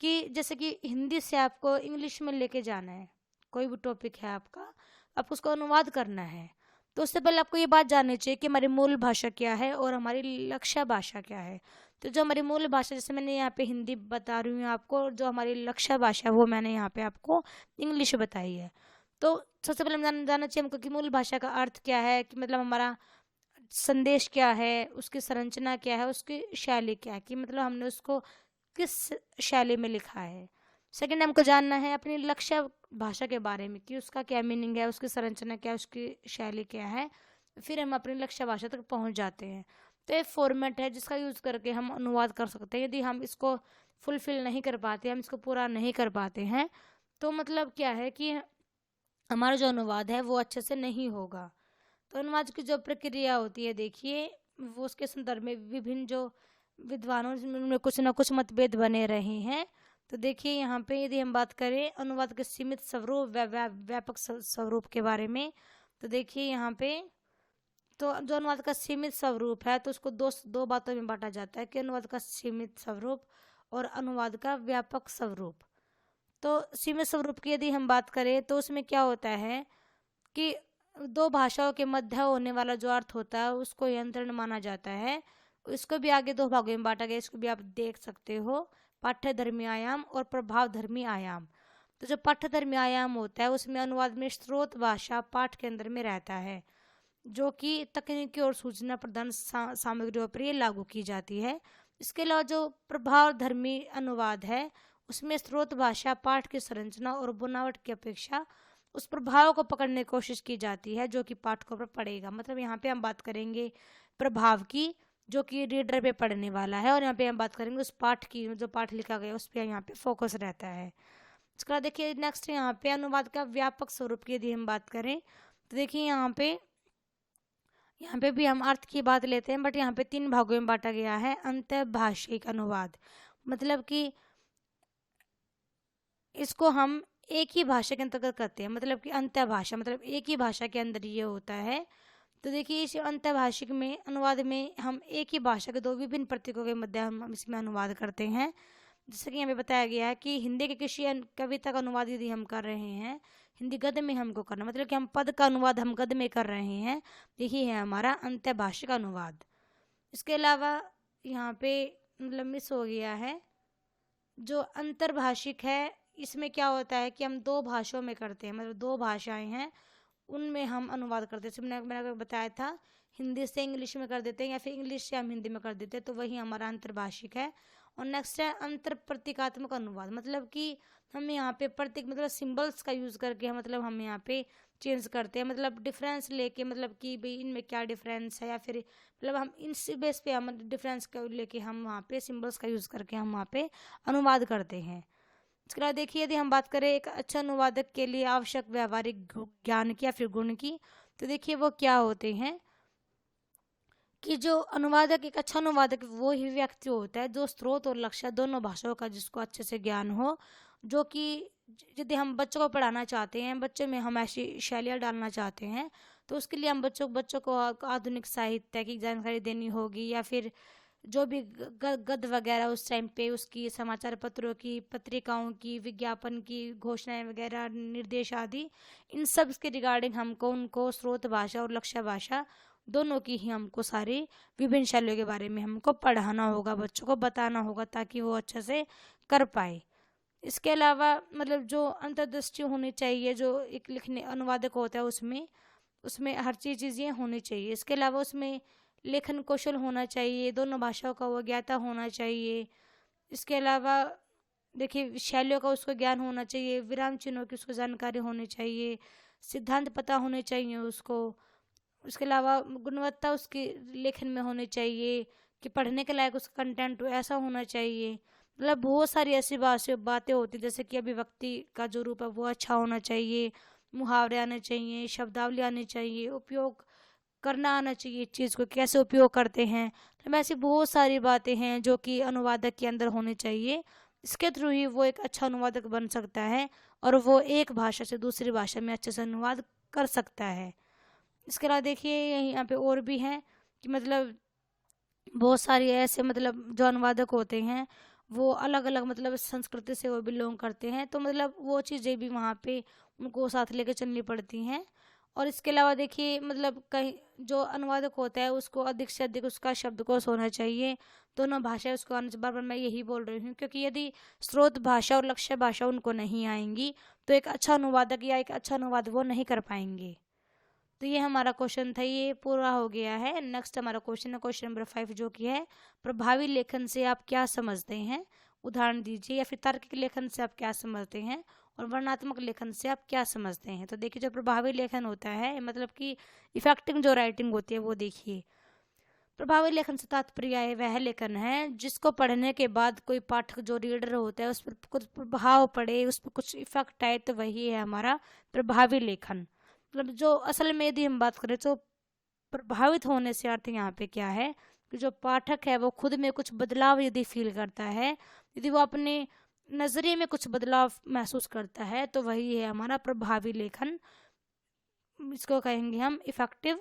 कि जैसे कि हिंदी से आपको इंग्लिश में लेके जाना है, कोई भी टॉपिक है आपका, आपको उसको अनुवाद करना है। तो उससे पहले आपको ये बात जाननी चाहिए कि हमारी मूल भाषा क्या है और हमारी लक्ष्य भाषा क्या है। तो जो हमारी मूल भाषा, जैसे मैंने यहाँ पे हिंदी बता रही हूँ आपको, और जो हमारी लक्ष्य भाषा है वो मैंने यहाँ पे आपको इंग्लिश बताई है। तो सबसे पहले हम जानना चाहिए हमको कि मूल भाषा का अर्थ क्या है, कि मतलब हमारा संदेश क्या है, उसकी संरचना क्या है, उसकी शैली क्या है, कि मतलब हमने उसको किस शैली में लिखा है। सेकंड, हमको जानना है अपनी लक्ष्य भाषा के बारे में कि उसका क्या मीनिंग है, उसकी संरचना क्या है, उसकी शैली क्या है। फिर हम अपनी लक्ष्य भाषा तक पहुंच जाते हैं। तो एक फॉर्मेट है जिसका यूज़ करके हम अनुवाद कर सकते हैं। यदि हम इसको फुलफिल नहीं कर पाते, हम इसको पूरा नहीं कर पाते हैं, तो मतलब क्या है कि हमारा जो अनुवाद है वो अच्छे से नहीं होगा। तो अनुवाद की जो प्रक्रिया होती है, देखिए वो उसके संदर्भ में विभिन्न जो विद्वानों में कुछ ना कुछ मतभेद बने रहे हैं। तो देखिए यहाँ पे यदि हम बात करें अनुवाद के सीमित स्वरूप व्यापक स्वरूप के बारे में, तो देखिए यहाँ पे तो जो अनुवाद का सीमित स्वरूप है तो उसको दो बातों में बांटा जाता है, कि अनुवाद का सीमित स्वरूप और अनुवाद का व्यापक स्वरूप। तो सीमित स्वरूप की यदि हम बात करें तो उसमें क्या होता है कि दो भाषाओं के मध्य होने वाला जो अर्थ होता है उसको यंत्रण माना जाता है। इसको भी आगे दो भागों में बांटा गया, इसको भी आप देख सकते हो, पाठ्यधर्मी आयाम और प्रभावधर्मी आयाम। तो जो पाठ्यधर्मी आयाम होता है उसमें अनुवाद में स्रोत भाषा पाठ के अंदर में रहता है, जो कि तकनीकी और सूचना प्रदान सामग्रियों पर ये लागू की जाती है। इसके अलावा जो प्रभावधर्मी अनुवाद है उसमें स्रोत भाषा पाठ की संरचना और बनावट की अपेक्षा उस प्रभाव को पकड़ने की कोशिश की जाती है जो कि पाठकों पर पड़ेगा। मतलब यहाँ पे हम बात करेंगे प्रभाव की, जो कि रीडर पे पड़ने वाला है, और यहाँ पे हम बात करेंगे उस पाठ की, जो पाठ लिखा गया उस पर यहाँ पे फोकस रहता है। इसके बाद देखिए नेक्स्ट यहाँ पे अनुवाद का व्यापक स्वरूप की यदि हम बात करें तो देखिए यहाँ पे भी हम अर्थ की बात लेते हैं, बट यहाँ पे 3 भागों में बांटा गया है। अंतःभाषिक अनुवाद, मतलब कि इसको हम एक ही भाषा के अंतर्गत करते हैं, मतलब कि अंतःभाषा मतलब एक ही भाषा के अंदर ये होता है। तो देखिए इस अंतःभाषिक में अनुवाद में हम एक ही भाषा के दो विभिन्न प्रतीकों के मध्य हम इसमें अनुवाद करते हैं। जैसे कि यहाँ पे बताया गया है कि हिंदी के किसी कविता का अनुवाद यदि हम कर रहे हैं, हिंदी गद्य में हमको करना, मतलब कि हम पद का अनुवाद हम गद्य में कर रहे हैं, यही है हमारा अंतःभाषिक अनुवाद। इसके अलावा यहाँ पे मतलब मिस हो गया है जो अंतर्भाषिक है, इसमें क्या होता है कि हम दो भाषाओं में करते हैं, मतलब दो भाषाएं हैं उनमें हम अनुवाद करते हैं। जैसे मैंने बताया था हिंदी से इंग्लिश में कर देते हैं या फिर इंग्लिश से हम हिंदी में कर देते हैं, तो वही हमारा अंतर्भाषिक है। और नेक्स्ट है अंतर प्रतीकात्मक अनुवाद, मतलब कि हम यहाँ पे प्रतीक मतलब सिंबल्स का यूज़ करके मतलब हम यहाँ पे चेंज करते हैं, मतलब डिफरेंस लेके, मतलब कि भाई इनमें क्या डिफरेंस है, या फिर मतलब हम इस बेस पे हम डिफरेंस का लेके हम वहाँ पे सिंबल्स का यूज़ करके हम वहाँ पे अनुवाद करते हैं। इसके बाद देखिए यदि हम बात करें एक अच्छा अनुवादक के लिए आवश्यक व्यावहारिक ज्ञान की या फिर गुण की, तो देखिए वो क्या होते हैं कि जो अनुवादक, एक अच्छा अनुवादक वो ही व्यक्ति होता है जो स्रोत और लक्ष्य दोनों भाषाओं का जिसको अच्छे से ज्ञान हो। जो कि यदि हम बच्चों को पढ़ाना चाहते हैं, बच्चों में हम ऐसी शैलियाँ डालना चाहते हैं, तो उसके लिए हम बच्चों को आधुनिक साहित्य की जानकारी देनी होगी, या फिर जो भी गद्य वगैरह उस टाइम पे उसकी समाचार पत्रों की, पत्रिकाओं की, विज्ञापन की, घोषणाएं वगैरह, निर्देश आदि, इन सब के रिगार्डिंग हमको उनको स्रोत भाषा और लक्ष्य भाषा दोनों की ही हमको सारी विभिन्न शैलियों के बारे में हमको पढ़ाना होगा, बच्चों को बताना होगा, ताकि वो अच्छे से कर पाए। इसके अलावा मतलब जो अंतर्दृष्टि होनी चाहिए जो एक लिखने अनुवादक होता है उसमें उसमें हर चीज़ ये होनी चाहिए। इसके अलावा उसमें लेखन कौशल होना चाहिए, दोनों भाषाओं का वो ज्ञाता होना चाहिए। इसके अलावा देखिए शैलियों का उसको ज्ञान होना चाहिए, विराम चिन्हों की उसको जानकारी होनी चाहिए, सिद्धांत पता होने चाहिए उसको। उसके अलावा गुणवत्ता उसकी लेखन में होनी चाहिए कि पढ़ने के लायक उसका कंटेंट ऐसा होना चाहिए। मतलब बहुत सारी ऐसी बातें होती हैं, जैसे कि अभिव्यक्ति का जो रूप है वो अच्छा होना चाहिए, मुहावरे आने चाहिए, शब्दावली आनी चाहिए, उपयोग करना आना चाहिए, चीज़ को कैसे उपयोग करते हैं। तो ऐसी बहुत सारी बातें हैं जो कि अनुवादक के अंदर होनी चाहिए। इसके थ्रू ही वो एक अच्छा अनुवादक बन सकता है और वो एक भाषा से दूसरी भाषा में अच्छे से अनुवाद कर सकता है। इसके अलावा देखिए यहाँ पे और भी हैं कि मतलब बहुत सारी ऐसे मतलब जो अनुवादक होते हैं वो अलग अलग मतलब संस्कृति से वो बिलोंग करते हैं, तो मतलब वो चीज़ें भी वहाँ पे उनको साथ लेके चलनी पड़ती हैं। और इसके अलावा देखिए मतलब कहीं जो अनुवादक होता है उसको अधिक से अधिक उसका शब्दकोश होना चाहिए, दोनों भाषाएं उसको आने चाहिए। बार बार मैं यही बोल रही हूँ, क्योंकि यदि स्रोत भाषा और लक्ष्य भाषा उनको नहीं आएंगी तो एक अच्छा अनुवादक या एक अच्छा अनुवाद वो नहीं कर पाएंगे। तो ये हमारा क्वेश्चन था, ये पूरा हो गया है। नेक्स्ट हमारा क्वेश्चन है क्वेश्चन नंबर 5, जो कि है प्रभावी लेखन से आप क्या समझते हैं, उदाहरण दीजिए। या फिर तार्किक लेखन से आप क्या समझते हैं और वर्णनात्मक लेखन से आप क्या समझते हैं। तो देखिए जो प्रभावी लेखन होता है मतलब कि इफेक्टिव जो राइटिंग होती है वो देखिए। प्रभावी लेखन से तात्पर्य वह लेखन है जिसको पढ़ने के बाद कोई पाठक जो रीडर होता है उस पर कुछ प्रभाव पड़े, उस पर कुछ इफेक्ट आए, तो वही है हमारा प्रभावी लेखन। मतलब जो असल में यदि हम बात करें तो प्रभावित होने से अर्थ यहाँ पे क्या है कि जो पाठक है वो खुद में कुछ बदलाव यदि फील करता है, यदि वो अपने नजरिए में कुछ बदलाव महसूस करता है, तो वही है हमारा प्रभावी लेखन। इसको कहेंगे हम इफेक्टिव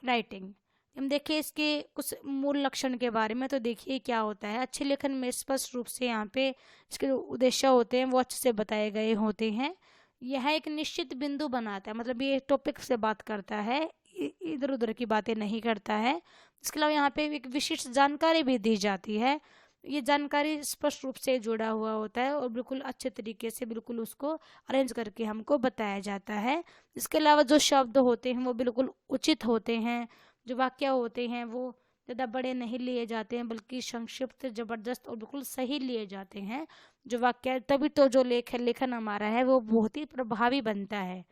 राइटिंग। हम देखिए इसके कुछ मूल लक्षण के बारे में। तो देखिए क्या होता है, अच्छे लेखन में स्पष्ट रूप से यहाँ पे इसके जो उद्देश्य होते हैं वो अच्छे से बताए गए होते हैं। यह एक निश्चित बिंदु बनाता है, मतलब ये टॉपिक से बात करता है, इधर उधर की बातें नहीं करता है। इसके अलावा यहाँ पे एक विशिष्ट जानकारी भी दी जाती है, ये जानकारी स्पष्ट रूप से जुड़ा हुआ होता है और बिल्कुल अच्छे तरीके से बिल्कुल उसको अरेंज करके हमको बताया जाता है। इसके अलावा जो शब्द होते हैं वो बिल्कुल उचित होते हैं, जो वाक्य होते हैं वो ज़्यादा बड़े नहीं लिए जाते हैं बल्कि संक्षिप्त, जबरदस्त और बिल्कुल सही लिए जाते हैं जो वाक्य, तभी तो जो लेखन हमारा है वो बहुत ही प्रभावी बनता है।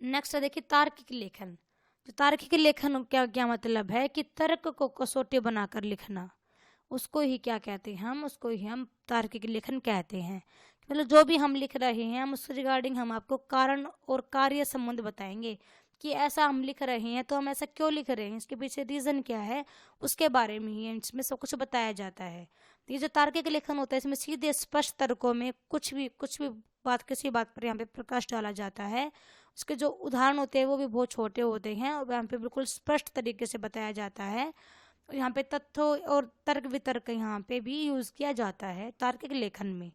नेक्स्ट देखिए तार्किक लेखन। जो तार्किक लेखन क्या क्या मतलब है कि तर्क को कसौटी बनाकर लिखना, उसको ही क्या कहते हैं हम, उसको ही हम तार्किक लेखन कहते हैं। मतलब जो भी हम लिख रहे हैं हम उससे रिगार्डिंग हम आपको कारण और कार्य संबंध बताएंगे कि ऐसा हम लिख रहे हैं तो हम ऐसा क्यों लिख रहे हैं, इसके पीछे रीज़न क्या है, उसके बारे में ही इसमें सब कुछ बताया जाता है। ये जो तार्किक लेखन होता है इसमें सीधे स्पष्ट तर्कों में कुछ भी बात, किसी बात पर यहाँ पे प्रकाश डाला जाता है। उसके जो उदाहरण होते हैं वो भी बहुत छोटे होते हैं और यहाँ पे बिल्कुल स्पष्ट तरीके से बताया जाता है। यहाँ पे तथ्य और तर्क वितर्क यहाँ पे भी यूज़ किया जाता है तार्किक लेखन में।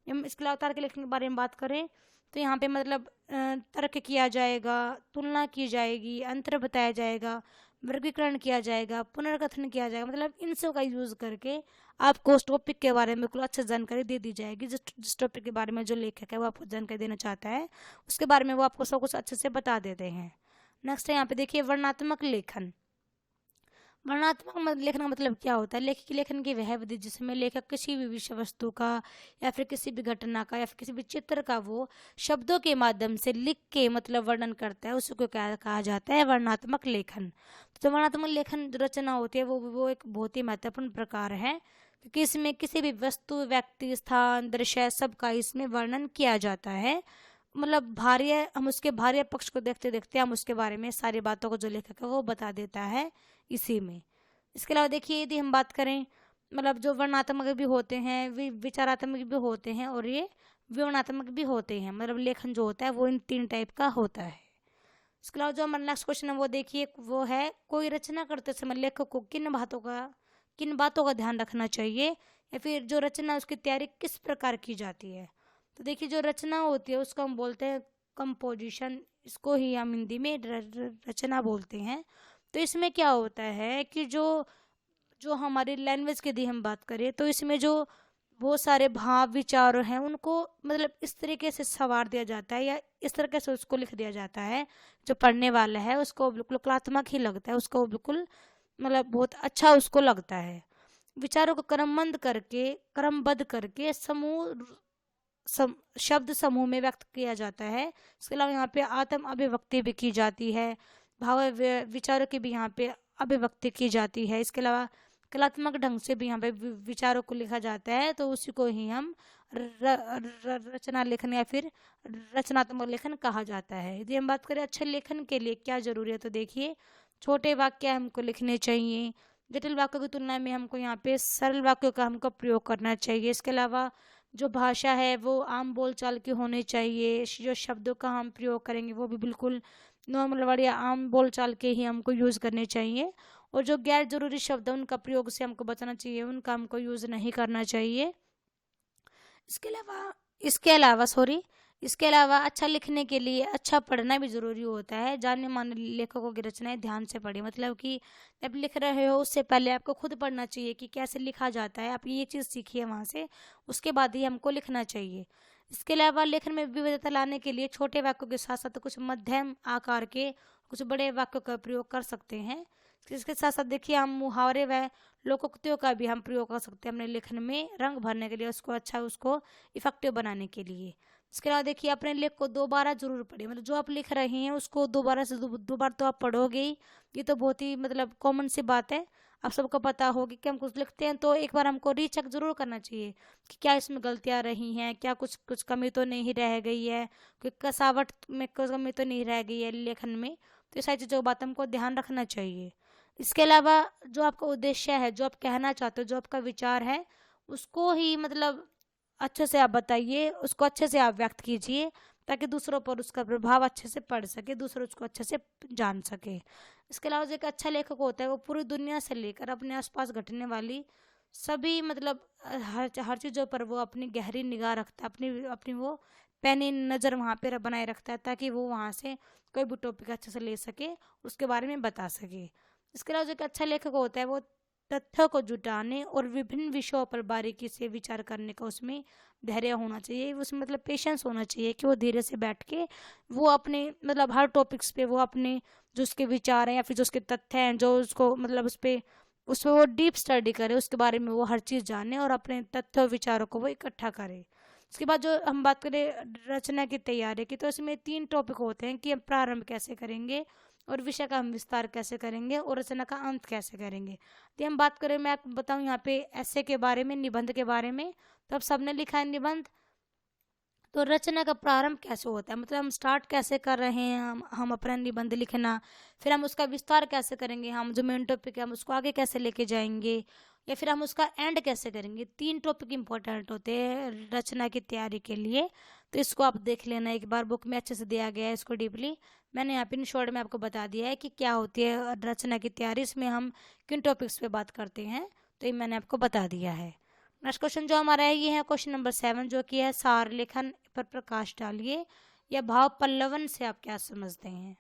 इसके अलावा तार्किक लेखन के बारे में बात करें तो यहाँ पे मतलब तर्क किया जाएगा, तुलना की जाएगी, अंतर बताया जाएगा, वर्गीकरण किया जाएगा, पुनर्कथन किया जाएगा। मतलब इन सब का यूज़ करके आपको उस टॉपिक के बारे में बिल्कुल अच्छी जानकारी दे दी जाएगी। जिस टॉपिक के बारे में जो लेखक है वो आपको जानकारी देना चाहता है उसके बारे में वो आपको सब कुछ अच्छे से बता देते हैं। नेक्स्ट है यहाँ पे देखिए वर्णनात्मक लेखन। वर्णनात्मक लेखन का मतलब क्या होता है, लेखक लेखन की वह विधि जिसमें लेखक किसी भी विषय वस्तु का या फिर किसी भी घटना का या फिर किसी भी चित्र का वो शब्दों के माध्यम से लिख के मतलब वर्णन करता है, उसको क्या कहा जाता है, वर्णनात्मक लेखन। तो वर्णनात्मक लेखन जो रचना होती है वो एक बहुत ही महत्वपूर्ण प्रकार है, क्योंकि इसमें किसी भी वस्तु, व्यक्ति, स्थान, दृश्य सबका इसमें वर्णन किया जाता है। मतलब भार्य, हम उसके भार्य पक्ष को देखते देखते हम उसके बारे में सारी बातों को जो लेखक है वो बता देता है इसी में। इसके अलावा देखिए यदि हम बात करें मतलब जो वर्णनात्मक भी होते हैं, विचारात्मक भी होते हैं और ये विवरणात्मक भी होते हैं। मतलब लेखन जो होता है वो इन 3 टाइप का होता है। इसके अलावा जो हमारा नेक्स्ट क्वेश्चन है वो देखिए, वो है कोई रचना करते समय लेखक को किन बातों का ध्यान रखना चाहिए या फिर जो रचना उसकी तैयारी किस प्रकार की जाती है। तो देखिए जो रचना होती है उसको हम बोलते हैं कंपोजिशन, इसको ही हम हिंदी में रचना बोलते हैं। तो इसमें क्या होता है कि जो हमारी लैंग्वेज की यदि हम बात करें तो इसमें जो बहुत सारे भाव विचार हैं उनको मतलब इस तरीके से संवार दिया जाता है या इस तरीके से उसको लिख दिया जाता है जो पढ़ने वाला है उसको बिल्कुल कलात्मक ही लगता है, उसको बिल्कुल मतलब बहुत अच्छा उसको लगता है। विचारों को क्रमबद्ध करके शब्द समूह में व्यक्त किया जाता है। इसके अलावा यहाँ पे आत्म अभिव्यक्ति भी की जाती है, भाव विचारों की भी यहाँ पे अभिव्यक्ति की जाती है। इसके अलावा कलात्मक ढंग से भी यहाँ पे विचारों को लिखा जाता है, तो उसी को ही हम रचना लेखन या फिर रचनात्मक लेखन कहा जाता है। यदि हम बात करें अच्छे लेखन के लिए क्या जरूरी है, तो देखिए छोटे वाक्य हमको लिखने चाहिए, जटिल वाक्यों की तुलना में हमको यहाँ पे सरल वाक्यों का हमको प्रयोग करना चाहिए। इसके अलावा जो भाषा है वो आम बोलचाल की होनी चाहिए, जो शब्दों का हम प्रयोग करेंगे वो भी बिल्कुल नॉर्मल वर्ड या आम बोलचाल के ही हमको यूज़ करने चाहिए, और जो गैर जरूरी शब्द है उनका प्रयोग से हमको बचना चाहिए, उनका हमको यूज़ नहीं करना चाहिए। इसके अलावा इसके अलावा अच्छा लिखने के लिए अच्छा पढ़ना भी ज़रूरी होता है। जाने माने लेखकों की रचनाएं ध्यान से पढ़ें, मतलब कि जब लिख रहे हो उससे पहले आपको खुद पढ़ना चाहिए कि कैसे लिखा जाता है, आप ये चीज़ सीखिए वहाँ से, उसके बाद ही हमको लिखना चाहिए। इसके अलावा लेखन में विविधता लाने के लिए छोटे वाक्यों के साथ साथ कुछ मध्यम आकार के कुछ बड़े वाक्यों का प्रयोग कर सकते हैं। इसके साथ साथ देखिए हम मुहावरे व लोकोक्तियों का भी हम प्रयोग कर सकते हैं अपने लेखन में रंग भरने के लिए, उसको इफेक्टिव बनाने के लिए। इसके अलावा देखिए अपने लेख को दोबारा जरूर पढ़िए, मतलब जो आप लिख रहे हैं उसको दोबारा से दो बार तो आप पढ़ोगे ही। ये तो बहुत ही मतलब कॉमन सी बात है, आप सबको पता होगी कि हम कुछ लिखते हैं तो एक बार हमको रीचेक जरूर करना चाहिए कि क्या इसमें गलतियां रही हैं, क्या कुछ कुछ कमी तो नहीं रह गई है, कोई कसावट में कोई कमी तो नहीं रह गई है लेखन में। तो ये सारी चीज़ों बात हमको ध्यान रखना चाहिए। इसके अलावा जो आपका उद्देश्य है, जो आप कहना चाहते हो, जो आपका विचार है, उसको ही मतलब अच्छे से आप बताइए, उसको अच्छे से आप व्यक्त कीजिए ताकि दूसरों पर उसका प्रभाव अच्छे से पड़ सके, दूसरे उसको अच्छे से जान सके। इसके अलावा जो एक अच्छा लेखक होता है वो पूरी दुनिया से लेकर अपने आसपास घटने वाली सभी मतलब हर चीज़ों पर वो अपनी गहरी निगाह रखता है, अपनी अपनी वो पैनी नज़र वहाँ पर बनाए रखता है ताकि वो वहाँ से कोई भी टॉपिक अच्छे से ले सके, उसके बारे में बता सके। इसके अलावा जो एक अच्छा लेखक होता है वो तथ्यों को जुटाने और विभिन्न विषयों पर बारीकी से विचार करने का उसमें धैर्य होना चाहिए, उसमें मतलब पेशेंस होना चाहिए कि वो धीरे से बैठ के वो अपने मतलब हर टॉपिक्स पे वो अपने जो उसके विचार हैं या फिर जो उसके तथ्य हैं जो उसको मतलब उस पे वो डीप स्टडी करे, उसके बारे में वो हर चीज़ जाने और अपने तथ्य और विचारों को वो इकट्ठा करे। उसके बाद जो हम बात करें रचना की तैयारी की, तो इसमें 3 टॉपिक होते हैं कि हम प्रारंभ कैसे करेंगे और विषय का हम विस्तार कैसे करेंगे और रचना का अंत कैसे करेंगे। तो हम बात करें, मैं आपको बताऊं यहाँ पे ऐसे के बारे में, निबंध के बारे में, तो अब सबने लिखा है निबंध। तो रचना का प्रारंभ कैसे होता है, मतलब हम स्टार्ट कैसे कर रहे हैं हम अपना निबंध लिखना, फिर हम उसका विस्तार कैसे करेंगे, हम जो मेन टॉपिक है हम उसको आगे कैसे लेके जाएंगे, या फिर हम उसका एंड कैसे करेंगे। 3 टॉपिक इंपॉर्टेंट होते हैं रचना की तैयारी के लिए। तो इसको आप देख लेना एक बार, बुक में अच्छे से दिया गया है इसको डीपली। मैंने यहाँ पे इन शॉर्ट में आपको बता दिया है कि क्या होती है रचना की तैयारी, इसमें हम किन टॉपिक्स पे बात करते हैं, तो ये मैंने आपको बता दिया है। नेक्स्ट क्वेश्चन जो हमारा है ये है क्वेश्चन नंबर 7, जो कि है सार लेखन पर प्रकाश डालिए या भाव पल्लवन से आप क्या समझते हैं।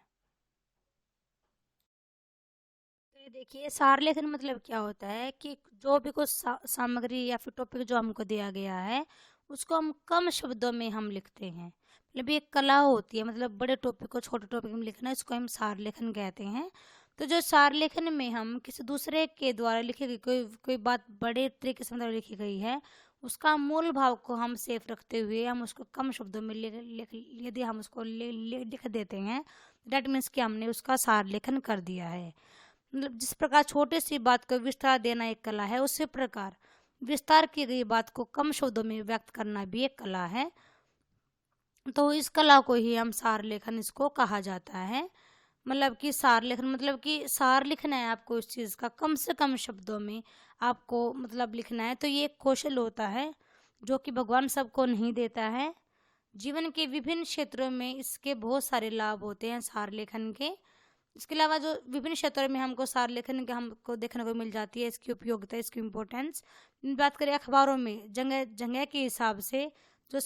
तो ये देखिए सार लेखन मतलब क्या होता है कि जो भी कुछ सामग्री या फिर टॉपिक जो हमको दिया गया है उसको हम कम शब्दों में हम लिखते हैं, मतलब ये एक कला होती है, मतलब बड़े टॉपिक को छोटे टॉपिक में लिखना, इसको हम सार लेखन कहते हैं। तो जो सार लेखन में हम किसी दूसरे के द्वारा लिखी गई कोई बात बड़े तरीके से मतलब लिखी गई है, उसका मूल भाव को हम सेफ रखते हुए हम उसको कम शब्दों में यदि हम उसको लिख देते हैं, दैट मीन्स कि हमने उसका सार लेखन कर दिया है। मतलब जिस प्रकार छोटी सी बात को विस्तार देना एक कला है, उसी प्रकार विस्तार की गई बात को कम शब्दों में व्यक्त करना भी एक कला है। तो इस कला को ही हम सार लेखन इसको कहा जाता है। मतलब कि सार लेखन मतलब कि सार लिखना है आपको इस चीज़ का, कम से कम शब्दों में आपको मतलब लिखना है। तो ये एक कौशल होता है जो कि भगवान सबको नहीं देता है। जीवन के विभिन्न क्षेत्रों में इसके बहुत सारे लाभ होते हैं सार लेखन के। इसके अलावा जो विभिन्न क्षेत्रों में हमको सार लेखन के हमको देखने को मिल जाती है, इसकी उपयोगिता, इसकी इम्पोर्टेंस। बात करें अखबारों में जगह जगह के हिसाब से जो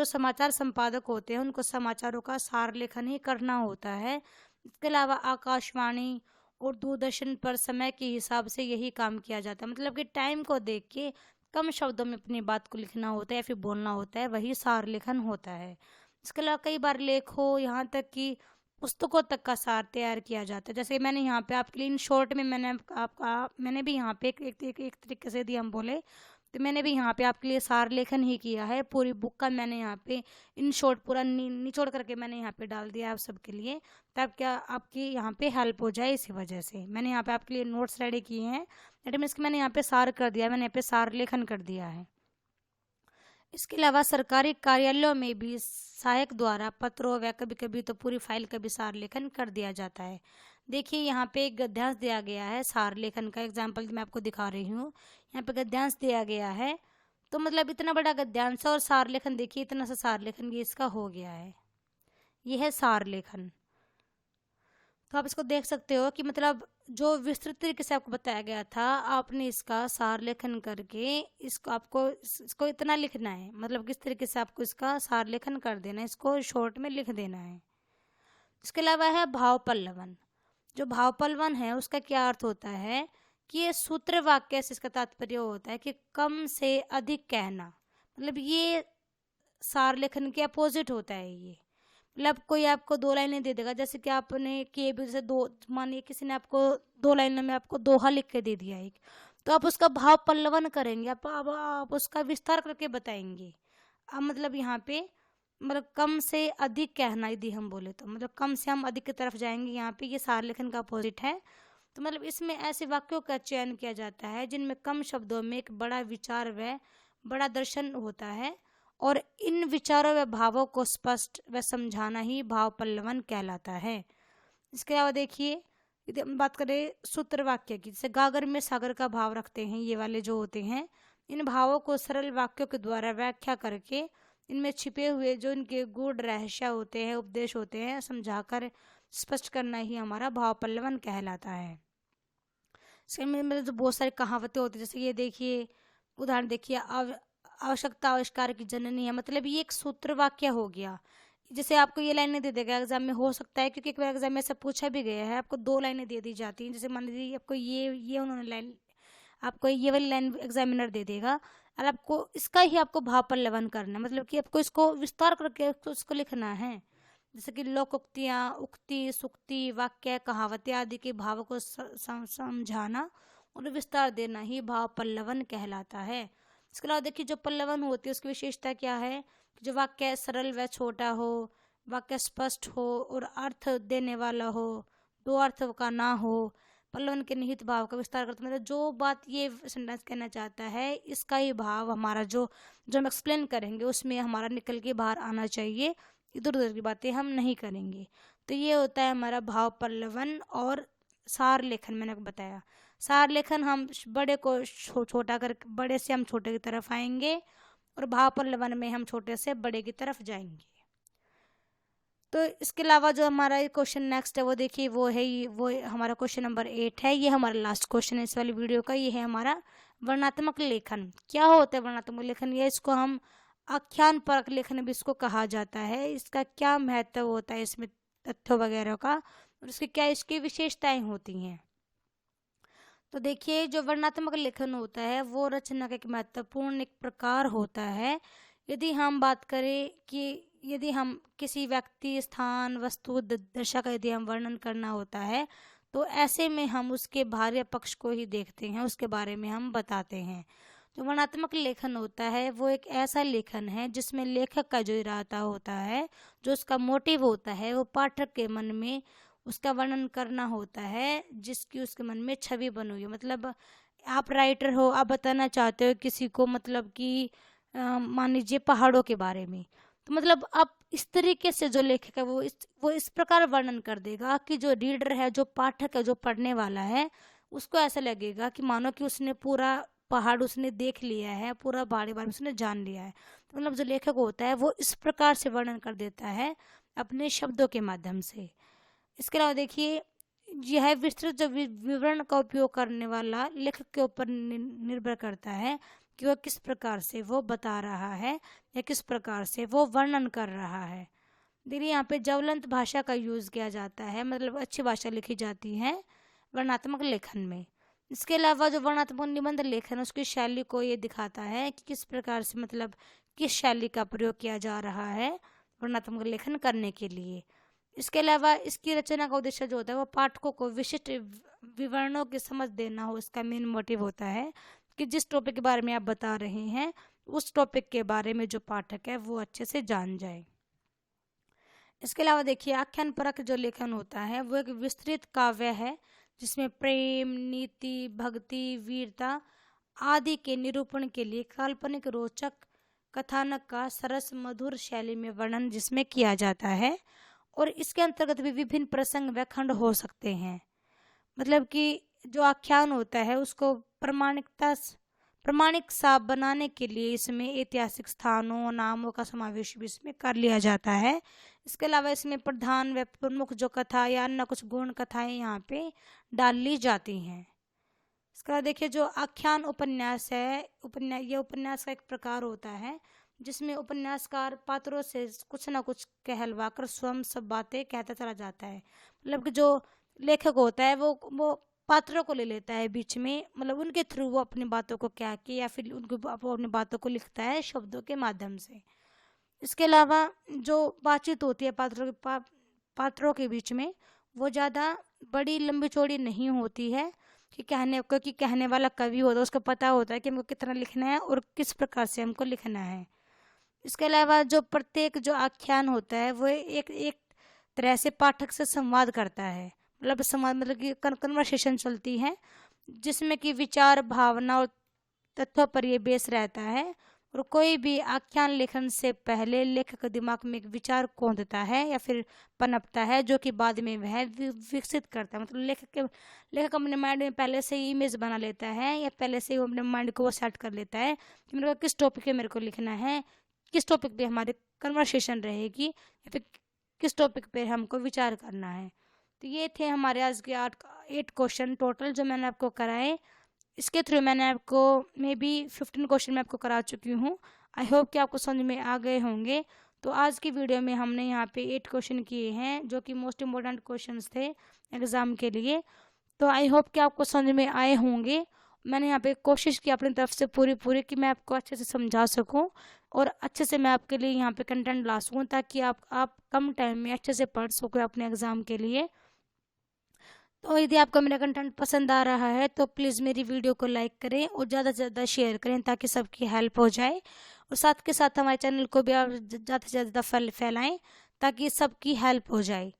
समाचार संपादक होते हैं उनको समाचारों का सार लेखन ही करना होता है। इसके अलावा आकाशवाणी और दूरदर्शन पर समय के हिसाब से यही काम किया जाता है, मतलब कि टाइम को देख के कम शब्दों में अपनी बात को लिखना होता है या फिर बोलना होता है, वही सार लेखन होता है। इसके अलावा कई बार लेखों यहाँ तक कि पुस्तकों तक का सार तैयार किया जाता है। जैसे मैंने यहाँ पे आपके लिए इन शॉर्ट में मैंने भी यहाँ पे एक तरीके से यदि हम बोले तो मैंने भी यहाँ पे आपके लिए सार लेखन ही किया है। पूरी बुक का मैंने यहाँ पे इन शॉर्ट पूरा निचोड़ करके मैंने यहाँ पे डाल दिया आप सबके लिए, तब क्या आपकी यहाँ पे हेल्प हो जाए। इसी वजह से मैंने यहाँ पे आपके लिए नोट्स रेडी किए हैं, दैट मीन्स कि मैंने यहाँ पे सार कर दिया, मैंने यहाँ पे सार लेखन कर दिया है। इसके अलावा सरकारी कार्यालयों में भी सहायक द्वारा पत्रों व कभी कभी तो पूरी फाइल का भी सार लेखन कर दिया जाता है। देखिए यहाँ पे एक गद्यांश दिया गया है सार लेखन का, एग्जाम्पल मैं आपको दिखा रही हूँ। यहाँ पे गद्यांश दिया गया है, तो मतलब इतना बड़ा गद्यांश और सार लेखन देखिए, इतना सा सार लेखन ये इसका हो गया है, ये है सार लेखन। तो आप इसको देख सकते हो कि मतलब जो विस्तृत तरीके से आपको बताया गया था, आपने इसका सार लेखन करके इसको इतना लिखना है, मतलब किस तरीके से आपको इसका सार लेखन कर देना है, इसको शॉर्ट में लिख देना है। इसके अलावा है भाव पल्लवन। जो भाव पल्लवन है उसका क्या अर्थ होता है कि ये सूत्र वाक्य से इसका तात्पर्य होता है कि कम से अधिक कहना, मतलब ये सार लेखन के अपोजिट होता है ये। मतलब कोई आपको 2 लाइनें दे देगा, जैसे कि आपने किए भी, जैसे दो, मानिए किसी ने आपको 2 लाइनों में आपको दोहा लिख के दे दिया एक, तो आप उसका भाव पल्लवन करेंगे, आप उसका विस्तार करके बताएंगे। अब मतलब यहाँ पे मतलब कम से अधिक कहना यदि हम बोले तो मतलब कम से हम अधिक की तरफ जाएंगे, यहाँ पे ये सार लेखन का अपोजिट है। तो मतलब इसमें ऐसे वाक्यों का चयन किया जाता है जिनमें कम शब्दों में एक बड़ा विचार व बड़ा दर्शन होता है, और इन विचारों व भावों को स्पष्ट व समझाना ही भाव पल्लवन कहलाता है। इसके अलावा देखिए, यदि हम बात करें सूत्र वाक्य की, जैसे गागर में सागर का भाव रखते हैं, ये वाले जो होते हैं, इन भावों को सरल वाक्यों के द्वारा व्याख्या करके इनमें छिपे हुए जो इनके गूढ़ रहस्य होते हैं, उपदेश होते हैं, समझाकर स्पष्ट करना ही हमारा भाव पल्लवन कहलाता है। इसमें मतलब जो बहुत सारी कहावतें होती है, जैसे ये देखिए उदाहरण देखिए, आवश्यकता आविष्कार की जननी है, मतलब ये एक सूत्र वाक्य हो गया। जैसे आपको ये लाइनें दे देगा एग्जाम में, हो सकता है क्योंकि एक बार एग्जाम में से पूछा भी गया है, आपको 2 लाइनें दे दी जाती हैं। जैसे मान लीजिए आपको ये उन्होंने लाइन, आपको ये वाली लाइन एग्जामिनर दे देगा और आपको इसका ही आपको भाव पल्लवन करना है, मतलब कि आपको इसको विस्तार करके उसको लिखना है। जैसे कि लोकोक्तियाँ, उक्ति, सुक्ति, वाक्य, कहावतें आदि के भाव को समझाना और विस्तार देना ही भाव पल्लवन कहलाता है। इसके अलावा देखिए, जो पल्लवन होती है उसकी विशेषता क्या है, जो वाक्य सरल व छोटा हो, वाक्य स्पष्ट हो और अर्थ देने वाला हो, 2 अर्थ का ना हो, पल्लवन के निहित भाव का विस्तार करता, मतलब जो बात ये सेंटेंस कहना चाहता है इसका ही भाव हमारा जो हम एक्सप्लेन करेंगे उसमें हमारा निकल के बाहर आना चाहिए, इधर उधर की बातें हम नहीं करेंगे। तो ये होता है हमारा भाव पल्लवन और सार लेखन। मैंने आपको बताया सार लेखन हम बड़े को छोटा कर, बड़े से हम छोटे की तरफ आएंगे, और भाव पल्लवन में हम छोटे से बड़े की तरफ जाएंगे। तो इसके अलावा जो हमारा क्वेश्चन नेक्स्ट है वो देखिए, वो हमारा क्वेश्चन नंबर 8 है। ये हमारा लास्ट क्वेश्चन है इस वाली वीडियो का। ये है हमारा वर्णात्मक लेखन। क्या होता है वर्णात्मक लेखन? ये इसको हम आख्यान परक लेखन भी इसको कहा जाता है। इसका क्या महत्व होता है इसमें तथ्यों वगैरह का, और इसकी विशेषताएं होती हैं। तो देखिए, जो वर्णात्मक लेखन होता है वो रचना का एक महत्वपूर्ण एक प्रकार होता है। यदि हम बात करें कि यदि हम किसी व्यक्ति, स्थान, वस्तु, दशा का यदि हम वर्णन करना होता है तो ऐसे में हम उसके बाह्य पक्ष को ही देखते हैं, उसके बारे में हम बताते हैं। जो वर्णात्मक लेखन होता है वो एक ऐसा लेखन है जिसमें लेखक का जो इरादा होता है, जो उसका मोटिव होता है, वो पाठक के मन में उसका वर्णन करना होता है जिसकी उसके मन में छवि बनी हुई है। मतलब आप राइटर हो, आप बताना चाहते हो किसी को, मतलब कि मान लीजिए पहाड़ों के बारे में, तो मतलब आप इस तरीके से जो लेखक है वो इस प्रकार वर्णन कर देगा कि जो रीडर है, जो पाठक है, जो पढ़ने वाला है, उसको ऐसा लगेगा कि मानो कि उसने पूरा पहाड़ उसने देख लिया है, पूरा पहाड़ी बारे में उसने जान लिया है। तो मतलब जो लेखक होता है वो इस प्रकार से वर्णन कर देता है अपने शब्दों के माध्यम से। इसके अलावा देखिए, यह विस्तृत जो विवरण का उपयोग करने वाला लेखक के ऊपर निर्भर करता है कि वह किस प्रकार से वो बता रहा है या किस प्रकार से वो वर्णन कर रहा है। देखिए, यहाँ पे ज्वलंत भाषा का यूज़ किया जाता है, मतलब अच्छी भाषा लिखी जाती है वर्णात्मक लेखन में। इसके अलावा जो वर्णात्मक निबंध लेखन है उसकी शैली को ये दिखाता है कि किस प्रकार से, मतलब किस शैली का प्रयोग किया जा रहा है वर्णात्मक लेखन करने के लिए। इसके अलावा इसकी रचना का उद्देश्य जो होता है वो पाठकों को विशिष्ट विवरणों की समझ देना हो। इसका मेन मोटिव होता है कि जिस टॉपिक के बारे में आप बता रहे हैं उस टॉपिक के बारे में जो पाठक है वो अच्छे से जान जाए। इसके अलावा देखिए, आख्यान परक जो लेखन होता है वो एक विस्तृत काव्य है जिसमें प्रेम, नीति, भक्ति, वीरता आदि के निरूपण के लिए काल्पनिक रोचक कथानक का सरस मधुर शैली में वर्णन जिसमें किया जाता है, और इसके अंतर्गत भी विभिन्न प्रसंग व खंड हो सकते हैं। मतलब कि जो आख्यान होता है उसको प्रमाणिक साप बनाने के लिए इसमें ऐतिहासिक स्थानों और नामों का समावेश भी इसमें कर लिया जाता है। इसके अलावा इसमें प्रधान व प्रमुख जो कथा या अन्य कुछ गुण कथाएं यहाँ पे डाल ली जाती हैं। इसके बाद देखिए जो आख्यान उपन्यास है, ये उपन्यास का एक प्रकार होता है जिसमें उपन्यासकार पात्रों से कुछ ना कुछ कहलवा कर स्वयं सब बातें कहता चला जाता है। मतलब कि जो लेखक होता है वो पात्रों को ले लेता है बीच में, मतलब उनके थ्रू वो अपनी बातों को क्या कि या फिर उनको वो अपनी बातों को लिखता है शब्दों के माध्यम से। इसके अलावा जो बातचीत होती है पात्रों के बीच में वो ज़्यादा बड़ी लंबी चौड़ी नहीं होती है कि क्योंकि कहने वाला कवि होता है, उसको पता होता है कि हमको कितना लिखना है और किस प्रकार से हमको लिखना है। इसके अलावा जो प्रत्येक जो आख्यान होता है वो एक एक तरह से पाठक से संवाद करता है, मतलब संवाद मतलब कि कन्वर्सेशन चलती है जिसमें कि विचार भावना और तथ्यों पर ये बेस रहता है। और कोई भी आख्यान लेखन से पहले लेखक के दिमाग में एक विचार कौंधता है या फिर पनपता है जो कि बाद में वह विकसित करता है। मतलब लेखक अपने माइंड में पहले से ही इमेज बना लेता है या पहले से ही वो अपने माइंड को वो सेट कर लेता है कि मेरे को किस टॉपिक पे मेरे को लिखना है, किस टॉपिक पे हमारी कन्वर्सेशन रहेगी या फिर किस टॉपिक पे हमको विचार करना है। तो ये थे हमारे आज के 8 क्वेश्चन टोटल जो मैंने आपको कराए। इसके थ्रू मैंने आपको मे बी 15 क्वेश्चन मैं आपको करा चुकी हूँ। आई होप कि आपको समझ में आ गए होंगे। तो आज की वीडियो में हमने यहाँ पे 8 क्वेश्चन किए हैं जो कि मोस्ट इम्पोर्टेंट क्वेश्चंस थे एग्ज़ाम के लिए। तो आई होप कि आपको समझ में आए होंगे। मैंने यहाँ पे कोशिश की अपनी तरफ से पूरी कि मैं आपको अच्छे से समझा सकूँ और अच्छे से मैं आपके लिए यहाँ पे कंटेंट ला सकूँ ताकि आप कम टाइम में अच्छे से पढ़ सको अपने एग्ज़ाम के लिए। तो यदि आपको मेरा कंटेंट पसंद आ रहा है तो प्लीज़ मेरी वीडियो को लाइक करें और ज़्यादा से ज़्यादा शेयर करें ताकि सबकी हेल्प हो जाए। और साथ के साथ हमारे चैनल को भी आप ज़्यादा से ज़्यादा फैलाएं ताकि सबकी हेल्प हो जाए।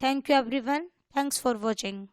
Thank you everyone, thanks for watching.